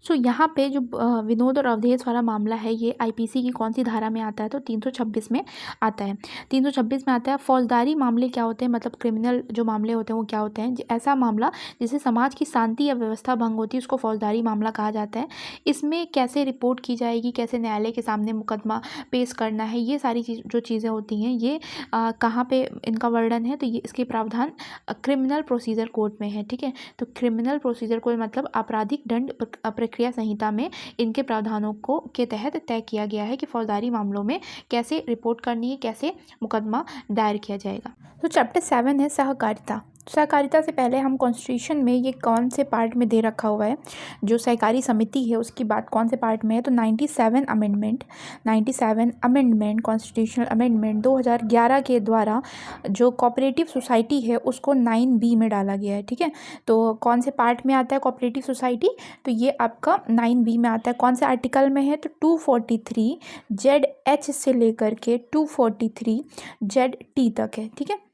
यहाँ पे जो विनोद और अवधेश वाला मामला है ये आईपीसी की कौन सी धारा में आता है, तो 326 में आता है। 326 में आता है। फौजदारी मामले क्या होते हैं, मतलब क्रिमिनल जो मामले होते हैं वो क्या होते हैं, ऐसा मामला जिससे समाज की शांति या व्यवस्था भंग होती है उसको फौजदारी मामला कहा जाता है। इसमें कैसे रिपोर्ट की जाएगी, कैसे न्यायालय के सामने मुकदमा पेश करना है, ये सारी जो चीज़ें होती हैं ये कहाँ पे इनका वर्णन है, तो ये इसके प्रावधान क्रिमिनल प्रोसीजर कोड में है। ठीक है, तो क्रिमिनल प्रोसीजर कोड मतलब आपराधिक दंड प्रक्रिया संहिता में इनके प्रावधानों को के तहत तय किया गया है कि फौजदारी मामलों में कैसे रिपोर्ट करनी है, कैसे मुकदमा दायर किया जाएगा। तो चैप्टर 7 है सहकारिता। सहकारिता से पहले हम कॉन्स्टिट्यूशन में ये कौन से पार्ट में दे रखा हुआ है, जो सहकारी समिति है उसकी बात कौन से पार्ट में है, तो 97 अमेंडमेंट कॉन्स्टिट्यूशनल अमेंडमेंट 2011 के द्वारा जो कोऑपरेटिव सोसाइटी है उसको 9B में डाला गया है। ठीक है, तो कौन से पार्ट में आता है कोऑपरेटिव सोसाइटी, तो ये आपका 9B में आता है। कौन से आर्टिकल में है, तो 243 ZH से लेकर के 243 ZT तक है। ठीक है,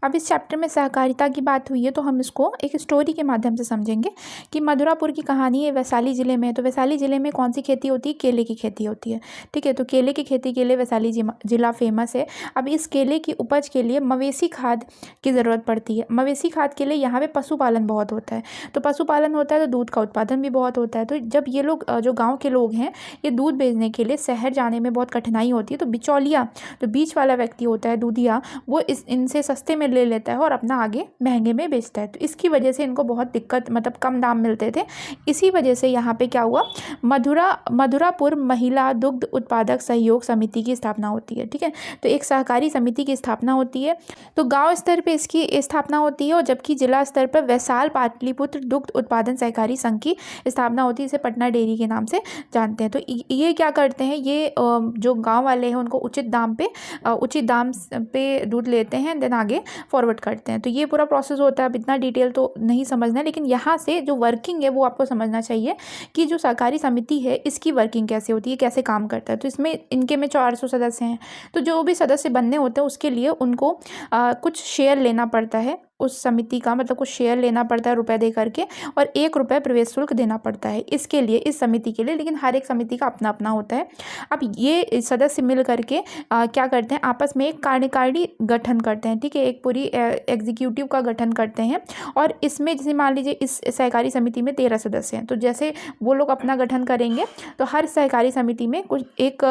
अब इस चैप्टर में सहकारिता की बात हुई है तो हम इसको एक स्टोरी के माध्यम से समझेंगे कि मधुरापुर की कहानी है, वैशाली ज़िले में है। तो वैशाली ज़िले में कौन सी खेती होती है, केले की खेती होती है। ठीक है, तो केले की खेती के लिए वैशाली ज़िला फेमस है। अब इस केले की उपज के लिए मवेशी खाद की ज़रूरत पड़ती है। मवेशी खाद के लिए यहाँ पर पशुपालन बहुत होता है। तो पशुपालन होता है तो दूध का उत्पादन भी बहुत होता है। तो जब ये लोग जो गाँव के लोग हैं ये दूध बेचने के लिए शहर जाने में बहुत कठिनाई होती है, तो बिचौलिया जो बीच वाला व्यक्ति होता है दूधिया, वो इनसे सस्ते में ले लेता है और अपना आगे महंगे में बेचता है। तो इसकी वजह से इनको बहुत दिक्कत, मतलब कम दाम मिलते थे। इसी वजह से यहाँ पे क्या हुआ, मधुरापुर महिला दुग्ध उत्पादक सहयोग समिति की स्थापना होती है। ठीक है, तो एक सहकारी समिति की स्थापना होती है। तो गांव स्तर पे इसकी स्थापना होती है और जबकि जिला स्तर पर वैशाल पाटलिपुत्र दुग्ध उत्पादन सहकारी संघ की स्थापना होती है, इसे पटना डेयरी के नाम से जानते हैं। तो ये क्या करते हैं, ये जो गाँव वाले हैं उनको उचित दाम पे दूध लेते हैं, देन आगे आगे फॉरवर्ड करते हैं। तो ये पूरा प्रोसेस होता है। अब इतना डिटेल तो नहीं समझना है, लेकिन यहाँ से जो वर्किंग है वो आपको समझना चाहिए कि जो सहकारी समिति है इसकी वर्किंग कैसे होती है, कैसे काम करता है। तो इसमें इनके में 400 सदस्य हैं। तो जो भी सदस्य बनने होते हैं उसके लिए उनको कुछ शेयर लेना पड़ता है उस समिति का, मतलब कुछ शेयर लेना पड़ता है रुपए दे करके, और 1 रुपये प्रवेश शुल्क देना पड़ता है इसके लिए, इस समिति के लिए। लेकिन हर एक समिति का अपना अपना होता है। अब ये सदस्य मिल करके क्या करते हैं, आपस में एक कार्यकारिणी गठन करते हैं, ठीक है, एक पूरी एग्जीक्यूटिव का गठन करते हैं। और इसमें जैसे मान लीजिए इस सहकारी समिति में 13 सदस्य हैं, तो जैसे वो लोग अपना गठन करेंगे तो हर सहकारी समिति में कुछ एक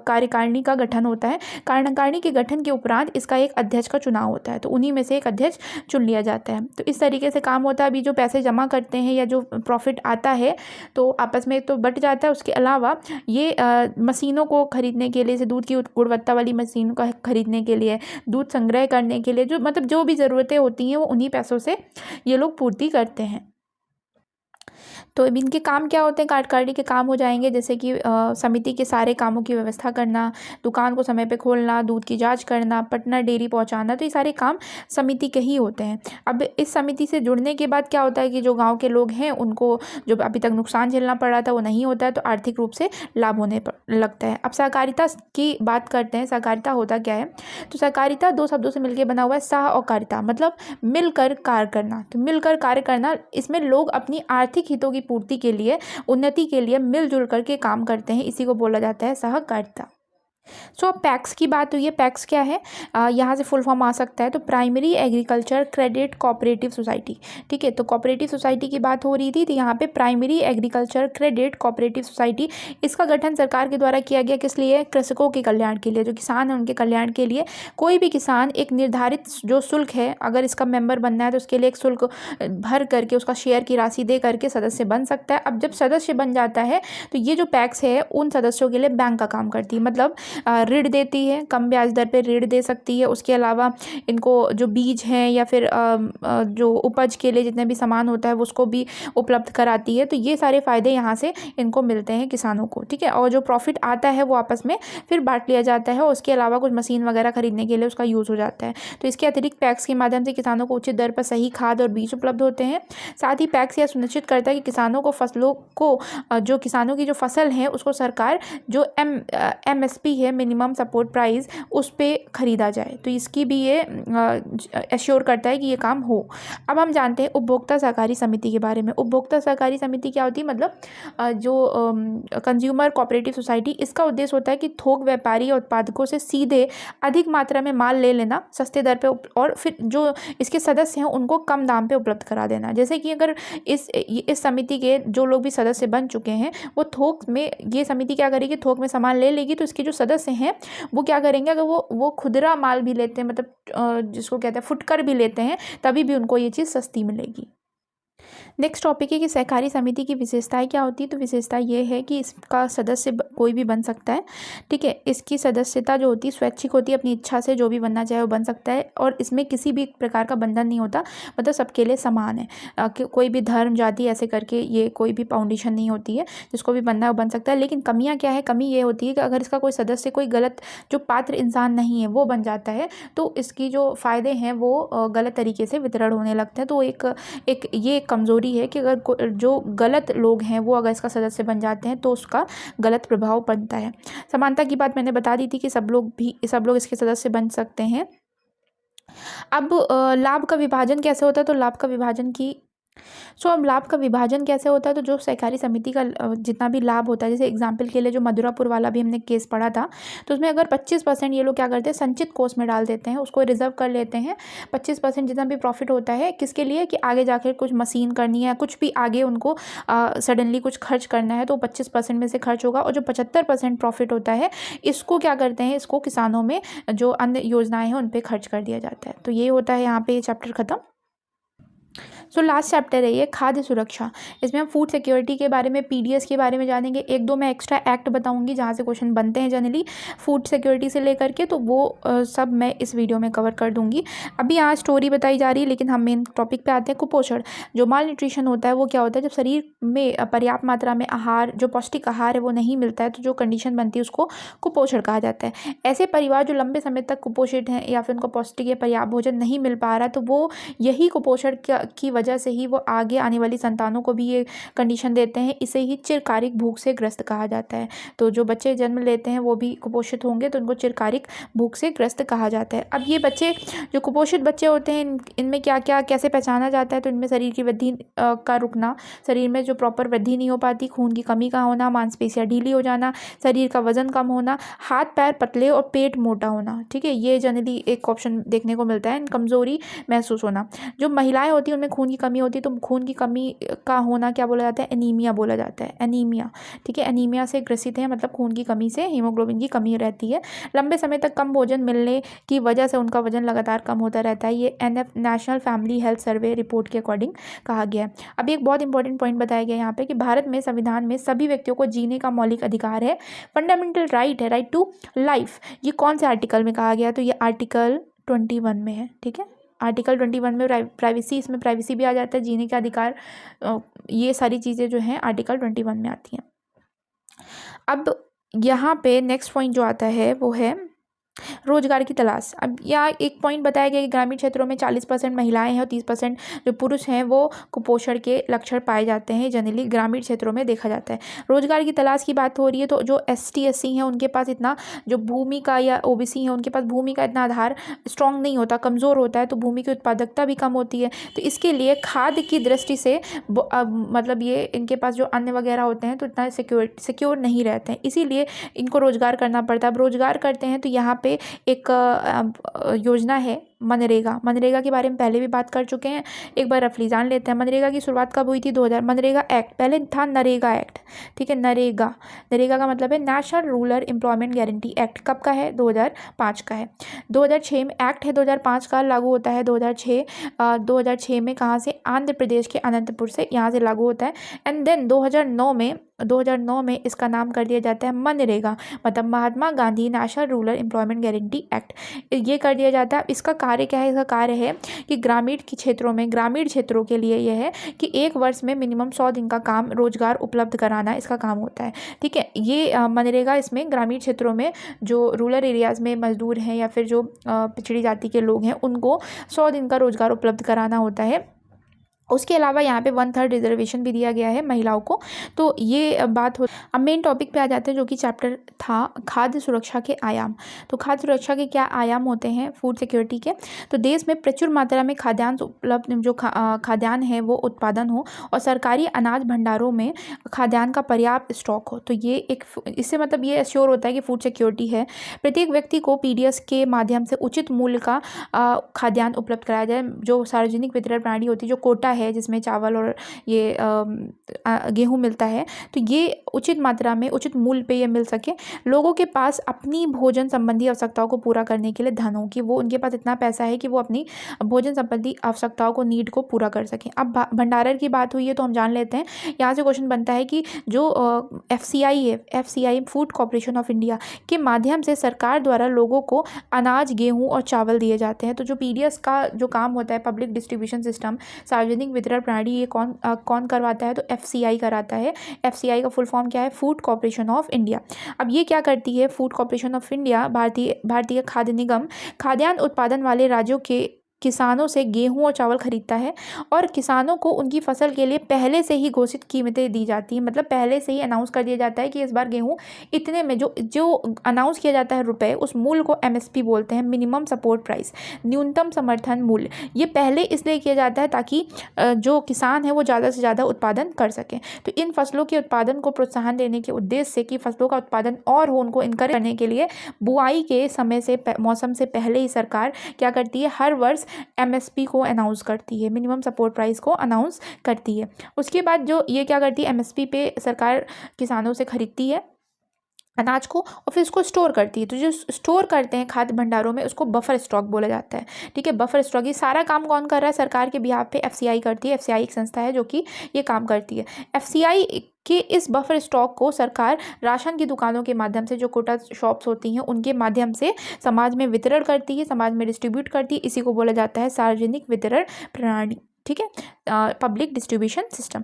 कार्यकारिणी का गठन होता है। कार्यकारिणी के गठन के उपरांत इसका एक अध्यक्ष का चुनाव होता है, तो उन्हीं में से एक अध्यक्ष चुन लिया जाता है। तो इस तरीके से काम होता है। अभी जो पैसे जमा करते हैं या जो प्रॉफिट आता है तो आपस में तो बट जाता है। उसके अलावा ये मशीनों को खरीदने के लिए, जैसे दूध की गुणवत्ता वाली मशीनों का खरीदने के लिए, दूध संग्रह करने के लिए, जो मतलब जो भी ज़रूरतें होती हैं वो उन्हीं पैसों से ये लोग पूर्ति करते हैं। तो इनके काम क्या होते हैं, कार्यकारिणी के काम हो जाएंगे, जैसे कि समिति के सारे कामों की व्यवस्था करना, दुकान को समय पे खोलना, दूध की जांच करना, पटना डेयरी पहुंचाना, तो ये सारे काम समिति के ही होते हैं। अब इस समिति से जुड़ने के बाद क्या होता है कि जो गांव के लोग हैं उनको जो अभी तक नुकसान झेलना पड़ रहा था वो नहीं होता है, तो आर्थिक रूप से लाभ होने लगता है। अब सहकारिता की बात करते हैं। सहकारिता होता क्या है, तो सहकारिता 2 शब्दों से मिलकर बना हुआ है, सह और कारिता, मतलब मिलकर कार्य करना। तो मिलकर कार्य करना, इसमें लोग अपनी आर्थिक हितों की पूर्ति के लिए, उन्नति के लिए मिलजुल करके काम करते हैं, इसी को बोला जाता है सहकारिता। अब पैक्स की बात हुई है। पैक्स क्या है, यहाँ से फुल फॉर्म आ सकता है, तो primary agriculture credit cooperative society, ठीक है। तो कोऑपरेटिव सोसाइटी की बात हो रही थी, तो यहाँ पे primary agriculture credit cooperative society, इसका गठन सरकार के द्वारा किया गया। किस लिए, कृषकों के कल्याण के लिए, जो किसान हैं उनके कल्याण के लिए। कोई भी किसान एक निर्धारित जो शुल्क है, अगर इसका मेंबर बनना है तो उसके लिए एक शुल्क भर करके उसका शेयर की राशि दे करके सदस्य बन सकता है। अब जब सदस्य बन जाता है तो ये जो पैक्स है उन सदस्यों के लिए बैंक का काम करती है, मतलब ऋण देती है, कम ब्याज दर पे ऋण दे सकती है। उसके अलावा इनको जो बीज हैं या फिर जो उपज के लिए जितने भी सामान होता है उसको भी उपलब्ध कराती है। तो ये सारे फ़ायदे यहाँ से इनको मिलते हैं किसानों को, ठीक है। और जो प्रॉफिट आता है वो आपस में फिर बांट लिया जाता है, और उसके अलावा कुछ मशीन वगैरह खरीदने के लिए उसका यूज़ हो जाता है। तो इसके अतिरिक्त पैक्स के माध्यम से किसानों को उचित दर पर सही खाद और बीज उपलब्ध होते हैं। साथ ही पैक्स यह सुनिश्चित करता है कि किसानों को फसलों को जो किसानों की जो फसल है उसको सरकार जो MSP है, मिनिमम सपोर्ट प्राइस, उस पे खरीदा जाए। तो इसकी भी ये एश्योर करता है कि ये काम हो। अब हम जानते हैं उपभोक्ता सहकारी समिति के बारे में। उपभोक्ता सहकारी समिति क्या होती है, मतलब जो कंज्यूमर कोऑपरेटिव सोसाइटी, इसका उद्देश्य होता है कि थोक व्यापारी और उत्पादकों से सीधे अधिक मात्रा में माल ले लेना सस्ते दर पे, और फिर जो इसके सदस्य हैं उनको कम दाम पे उपलब्ध करा देना। जैसे कि अगर इस समिति के जो लोग भी सदस्य बन चुके हैं वो थोक में, ये समिति क्या करेगी, थोक में सामान ले लेगी, तो इसके जो सदस्य हैं वो क्या करेंगे, अगर वो खुदरा माल भी लेते हैं, मतलब जिसको कहते हैं फुटकर भी लेते हैं, तभी भी उनको ये चीज़ सस्ती मिलेगी। नेक्स्ट टॉपिक है कि सहकारी समिति की विशेषताएं क्या होती है। तो विशेषता ये है कि इसका सदस्य कोई भी बन सकता है, ठीक है। इसकी सदस्यता जो होती है स्वैच्छिक होती है, अपनी इच्छा से जो भी बनना चाहे वो बन सकता है, और इसमें किसी भी प्रकार का बंधन नहीं होता, मतलब सबके लिए समान है। कोई भी धर्म जाति ऐसे करके ये कोई भी फाउंडेशन नहीं होती है, जिसको भी बनना है वो बन सकता है। लेकिन कमियाँ क्या है, कमी ये होती है कि अगर इसका कोई सदस्य कोई गलत, जो पात्र इंसान नहीं है वो बन जाता है, तो इसकी जो फ़ायदे हैं वो गलत तरीके से वितरण होने लगते हैं। तो ये कमज़ोरी है कि अगर जो गलत लोग हैं वो अगर इसका सदस्य बन जाते हैं तो उसका गलत प्रभाव पड़ता है। समानता की बात मैंने बता दी थी कि सब लोग इसके सदस्य बन सकते हैं। अब लाभ का विभाजन कैसे होता है, तो लाभ का विभाजन की अब लाभ का विभाजन कैसे होता है, तो जो सहकारी समिति का जितना भी लाभ होता है, जैसे एग्जाम्पल के लिए जो मधुरापुर वाला भी हमने केस पढ़ा था, तो उसमें अगर 25% ये लोग क्या करते हैं, संचित कोष में डाल देते हैं, उसको रिजर्व कर लेते हैं। 25% जितना भी प्रॉफिट होता है, किसके लिए, कि आगे जाकर कुछ मशीन करनी है, कुछ भी आगे उनको सडनली कुछ खर्च करना है, तो 25% में से खर्च होगा। और जो 75% प्रॉफिट होता है, इसको क्या करते हैं, इसको किसानों में जो अन्य योजनाएं हैं उन पर खर्च कर दिया जाता है। तो ये होता है यहाँ पे चैप्टर खत्म। लास्ट चैप्टर है ये खाद्य सुरक्षा। इसमें हम फूड सिक्योरिटी के बारे में, पीडीएस के बारे में जानेंगे। एक दो मैं एक्स्ट्रा एक्ट बताऊंगी जहाँ से क्वेश्चन बनते हैं जनरली फूड सिक्योरिटी से लेकर के, तो वो सब मैं इस वीडियो में कवर कर दूंगी। अभी यहाँ स्टोरी बताई जा रही है, लेकिन हम मेन टॉपिक पे आते हैं। कुपोषण, जो माल न्यूट्रिशन होता है वो क्या होता है, जब शरीर में पर्याप्त मात्रा में आहार, जो पौष्टिक आहार है वो नहीं मिलता है, तो जो कंडीशन बनती है उसको कुपोषण कहा जाता है। ऐसे परिवार जो लंबे समय तक कुपोषित हैं या फिर उनको पौष्टिक या पर्याप्त भोजन नहीं मिल पा रहा है, तो वो यही कुपोषण की वजह से ही वो आगे आने वाली संतानों को भी ये कंडीशन देते हैं। इसे ही चिरकारिक भूख से ग्रस्त कहा जाता है। तो जो बच्चे जन्म लेते हैं वो भी कुपोषित होंगे तो उनको चिरकारिक भूख से ग्रस्त कहा जाता है। अब ये बच्चे जो कुपोषित बच्चे होते हैं, इनमें क्या क्या कैसे पहचाना जाता है, तो इनमें शरीर की वृद्धि का रुकना, शरीर में जो प्रॉपर वृद्धि नहीं हो पाती, खून की कमी का होना, मांसपेशियां ढीली हो जाना, शरीर का वजन कम होना, हाथ पैर पतले और पेट मोटा होना। ठीक है, ये जनरली एक ऑप्शन देखने को मिलता है। कमजोरी महसूस होना, जो महिलाएं होती हैं उनमें खून की कमी होती है, तो खून की कमी का होना क्या बोला जाता है, एनीमिया बोला जाता है, एनीमिया। ठीक है, एनीमिया से ग्रसित है, मतलब खून की कमी से हीमोग्लोबिन की कमी रहती है। लंबे समय तक कम भोजन मिलने की वजह से उनका वजन लगातार कम होता रहता है। ये NF national family health survey report के अकॉर्डिंग कहा गया है। अब एक बहुत इंपॉर्टेंट पॉइंट बताया गया यहाँ पे कि भारत में संविधान में सभी व्यक्तियों को जीने का मौलिक अधिकार है, फंडामेंटल राइट है, राइट टू लाइफ। ये कौन से आर्टिकल में कहा गया, तो ये आर्टिकल 21 में है। ठीक है, आर्टिकल 21 में प्राइवेसी, इसमें प्राइवेसी भी आ जाता है, जीने का अधिकार, ये सारी चीज़ें जो हैं आर्टिकल 21 में आती हैं। अब यहाँ पे नेक्स्ट पॉइंट जो आता है वो है रोजगार की तलाश। अब यहाँ एक पॉइंट बताया गया कि ग्रामीण क्षेत्रों में 40% महिलाएं हैं और 30% जो पुरुष हैं वो कुपोषण के लक्षण पाए जाते हैं, जनरली ग्रामीण क्षेत्रों में देखा जाता है। रोजगार की तलाश की बात हो रही है, तो जो ST SC हैं उनके पास इतना, जो भूमि का या OBC हैं उनके पास भूमि का इतना आधार स्ट्रांग नहीं होता, कमज़ोर होता है, तो भूमि की उत्पादकता भी कम होती है। तो इसके लिए खाद्य की दृष्टि से मतलब ये इनके पास जो अन्न वगैरह होते हैं तो इतना सिक्योर नहीं रहते हैं, इसीलिए इनको रोजगार करना पड़ता है। अब रोजगार करते हैं तो यहाँ पे एक योजना है मनरेगा। मनरेगा के बारे में पहले भी बात कर चुके हैं, एक बार रफली जान लेते हैं। मनरेगा की शुरुआत कब हुई थी, 2000। मनरेगा एक्ट, पहले था नरेगा एक्ट। ठीक है, नरेगा, नरेगा का मतलब है national rural employment guarantee act. कब का है, 2005 का है। 2006 में एक्ट है, 2005 का लागू होता है 2006 में कहाँ से, आंध्र प्रदेश के अनंतपुर से, यहाँ से लागू होता है। एंड देन 2009 में इसका नाम कर दिया जाता है मनरेगा, मतलब Mahatma Gandhi national rural employment guarantee act, ये कर दिया जाता है। इसका कार्य क्या है, इसका कार्य है कि ग्रामीण क्षेत्रों के लिए यह है कि एक वर्ष में मिनिमम 100 दिन का काम रोजगार उपलब्ध कराना इसका काम होता है। ठीक है, ये मनरेगा, इसमें ग्रामीण क्षेत्रों में जो रूरल एरियाज़ में मजदूर हैं या फिर जो पिछड़ी जाति के लोग हैं उनको 100 दिन का रोजगार उपलब्ध कराना होता है। उसके अलावा यहाँ पे 1/3 रिजर्वेशन भी दिया गया है महिलाओं को। तो ये बात हो। अब मेन टॉपिक पे आ जाते हैं जो कि चैप्टर था खाद्य सुरक्षा के आयाम। तो खाद्य सुरक्षा के क्या आयाम होते हैं फूड सिक्योरिटी के, तो देश में प्रचुर मात्रा में खाद्यान्न उपलब्ध, जो खाद्यान्न है वो उत्पादन हो और सरकारी अनाज भंडारों में खाद्यान्न का पर्याप्त स्टॉक हो। तो ये एक, इससे मतलब ये एश्योर होता है कि फूड सिक्योरिटी है। प्रत्येक व्यक्ति को PDS के माध्यम से उचित मूल्य का खाद्यान्न उपलब्ध कराया जाए। जो सार्वजनिक वितरण प्रणाली होती है, जो कोटा है जिसमें चावल और ये गेहूं मिलता है, तो ये उचित मात्रा में उचित मूल्य पे ये मिल सके। लोगों के पास अपनी भोजन संबंधी आवश्यकताओं को पूरा करने के लिए धन हो, कि वो उनके पास इतना पैसा है कि वो अपनी भोजन संबंधी आवश्यकताओं को, नीड को पूरा कर सकें। अब भंडारण की बात हुई है तो हम जान लेते हैं। यहाँ से क्वेश्चन बनता है कि जो FCI है, FCI food corporation of India के माध्यम से सरकार द्वारा लोगों को अनाज, गेहूँ और चावल दिए जाते हैं। तो जो PDS का जो काम होता है, पब्लिक डिस्ट्रीब्यूशन सिस्टम, सार्वजनिक वितरण प्रणाली, ये कौन करवाता है, तो FCI कराता है। FCI का फुल फॉर्म क्या है, फूड कॉर्पोरेशन ऑफ इंडिया। अब ये क्या करती है, फूड कॉर्पोरेशन ऑफ इंडिया, भारतीय खाद्य निगम खाद्यान्न उत्पादन वाले राज्यों के किसानों से गेहूं और चावल खरीदता है और किसानों को उनकी फसल के लिए पहले से ही घोषित कीमतें दी जाती हैं। मतलब पहले से ही अनाउंस कर दिया जाता है कि इस बार गेहूं इतने में, जो अनाउंस किया जाता है रुपए, उस मूल्य को MSP बोलते हैं, मिनिमम सपोर्ट प्राइस, न्यूनतम समर्थन मूल्य। ये पहले इसलिए किया जाता है ताकि जो किसान है वो ज़्यादा से ज़्यादा उत्पादन कर सकें। तो इन फसलों के उत्पादन को प्रोत्साहन देने के उद्देश्य से कि फसलों का उत्पादन और हो, उनको इनकरेज करने के लिए बुआई के समय से, मौसम से पहले ही सरकार क्या करती है, हर वर्ष MSP को अनाउंस करती है, मिनिमम सपोर्ट प्राइस को अनाउंस करती है। उसके बाद जो ये क्या करती है, MSP पे सरकार किसानों से खरीदती है अनाज को और फिर उसको स्टोर करती है। तो जो स्टोर करते हैं खाद्य भंडारों में उसको बफर स्टॉक बोला जाता है। ठीक है, बफर स्टॉक, ये सारा काम कौन कर रहा है? सरकार के बिहाफ पे एफसीआई करती है। एफसीआई एक संस्था है जो कि ये काम करती है। एफसीआई के इस बफर स्टॉक को सरकार राशन की दुकानों के माध्यम से, जो कोटा शॉप्स होती हैं उनके माध्यम से समाज में वितरण करती है, समाज में डिस्ट्रीब्यूट करती है। इसी को बोला जाता है सार्वजनिक वितरण प्रणाली। ठीक है, पब्लिक डिस्ट्रीब्यूशन सिस्टम।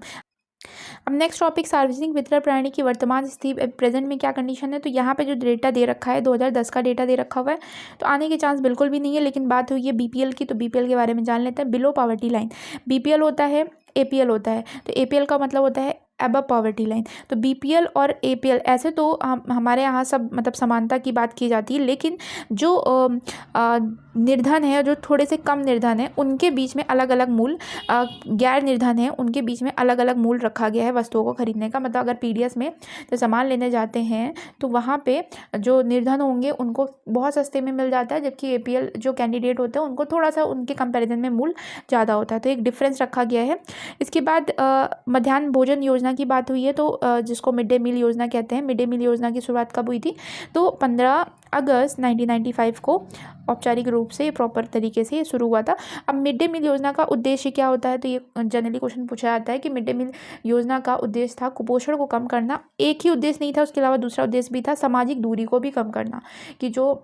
अब नेक्स्ट टॉपिक, सार्वजनिक वितरण प्रणाली की वर्तमान स्थिति, प्रेजेंट में क्या कंडीशन है। तो यहाँ पे जो डेटा दे रखा है 2010 का डेटा दे रखा हुआ है, तो आने के चांस बिल्कुल भी नहीं है। लेकिन बात हुई है बीपीएल की, तो बीपीएल के बारे में जान लेते हैं। बिलो पॉवर्टी लाइन, बीपीएल होता है, एपीएल होता है। तो एपीएल का मतलब होता है अबव पॉवर्टी लाइन। तो बीपीएल और एपीएल ऐसे तो हमारे यहाँ सब मतलब समानता की बात की जाती है, लेकिन जो निर्धन है, जो थोड़े से कम निर्धन है, उनके बीच में अलग अलग मूल, गैर निर्धन है उनके बीच में अलग अलग मूल रखा गया है वस्तुओं को खरीदने का। मतलब अगर पीडीएस में जो सामान लेने जाते हैं तो वहाँ पे जो निर्धन होंगे उनको बहुत सस्ते में मिल जाता है, जबकि एपीएल जो कैंडिडेट होते हैं उनको थोड़ा सा उनके कंपैरिजन में मूल ज़्यादा होता है। तो एक डिफरेंस रखा गया है। इसके बाद मध्याह्न भोजन योजना की बात हुई है, तो जिसको मिड डे मील योजना कहते हैं। मिड डे मील योजना की शुरुआत कब हुई थी? तो 15 अगस्त 1995 को औपचारिक रूप से प्रॉपर तरीके से शुरू हुआ था। अब मिड डे मील योजना का उद्देश्य क्या होता है? तो ये जनरली क्वेश्चन पूछा जाता है कि मिड डे मील योजना का उद्देश्य था कुपोषण को कम करना। एक ही उद्देश्य नहीं था, उसके अलावा दूसरा उद्देश्य भी था सामाजिक दूरी को भी कम करना, कि जो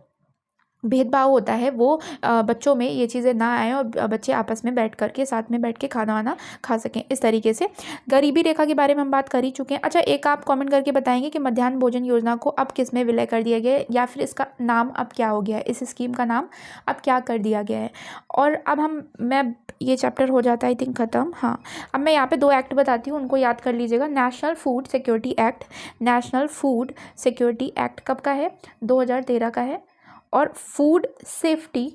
भेदभाव होता है वो बच्चों में ये चीज़ें ना आए और बच्चे आपस में बैठ करके साथ में बैठ के खाना वाना खा सकें इस तरीके से। गरीबी रेखा के बारे में हम बात कर ही चुके हैं। अच्छा, एक आप कमेंट करके बताएंगे कि मध्याह्न भोजन योजना को अब किस में विलय कर दिया गया है, या फिर इसका नाम अब क्या हो गया है, इस स्कीम का नाम अब क्या कर दिया गया है। और अब मैं ये चैप्टर हो जाता है आई थिंक ख़त्म। हाँ, अब मैं यहाँ पे 2 एक्ट बताती हूँ, उनको याद कर लीजिएगा। National food security act, national food security act कब का है? 2013 का है। और फूड सेफ्टी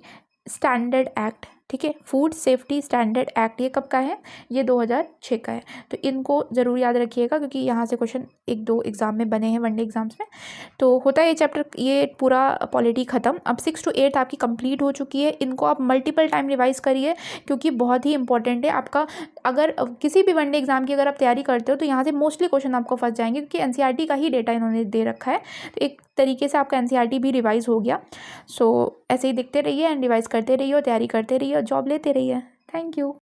स्टैंडर्ड एक्ट, ठीक है, फूड सेफ्टी स्टैंडर्ड एक्ट ये कब का है? ये 2006 का है। तो इनको ज़रूर याद रखिएगा, क्योंकि यहाँ से क्वेश्चन 1-2 एग्जाम में बने हैं, वनडे एग्जाम्स में। तो होता है ये चैप्टर, ये पूरा पॉलिटी ख़त्म। अब 6 to 8 आपकी कंप्लीट हो चुकी है। इनको आप मल्टीपल टाइम रिवाइज करिए, क्योंकि बहुत ही इंपॉर्टेंट है आपका। अगर किसी भी वनडे एग्जाम की अगर आप तैयारी करते हो तो यहाँ से मोस्टली क्वेश्चन आपको फंस जाएंगे, क्योंकि एनसीईआरटी का ही डेटा इन्होंने दे रखा है। तो एक तरीके से आपका एनसीईआरटी भी रिवाइज हो गया। सो ऐसे ही देखते रहिए एंड रिवाइज करते रहिए और तैयारी करते रहिए और जॉब लेते रहिए। Thank you.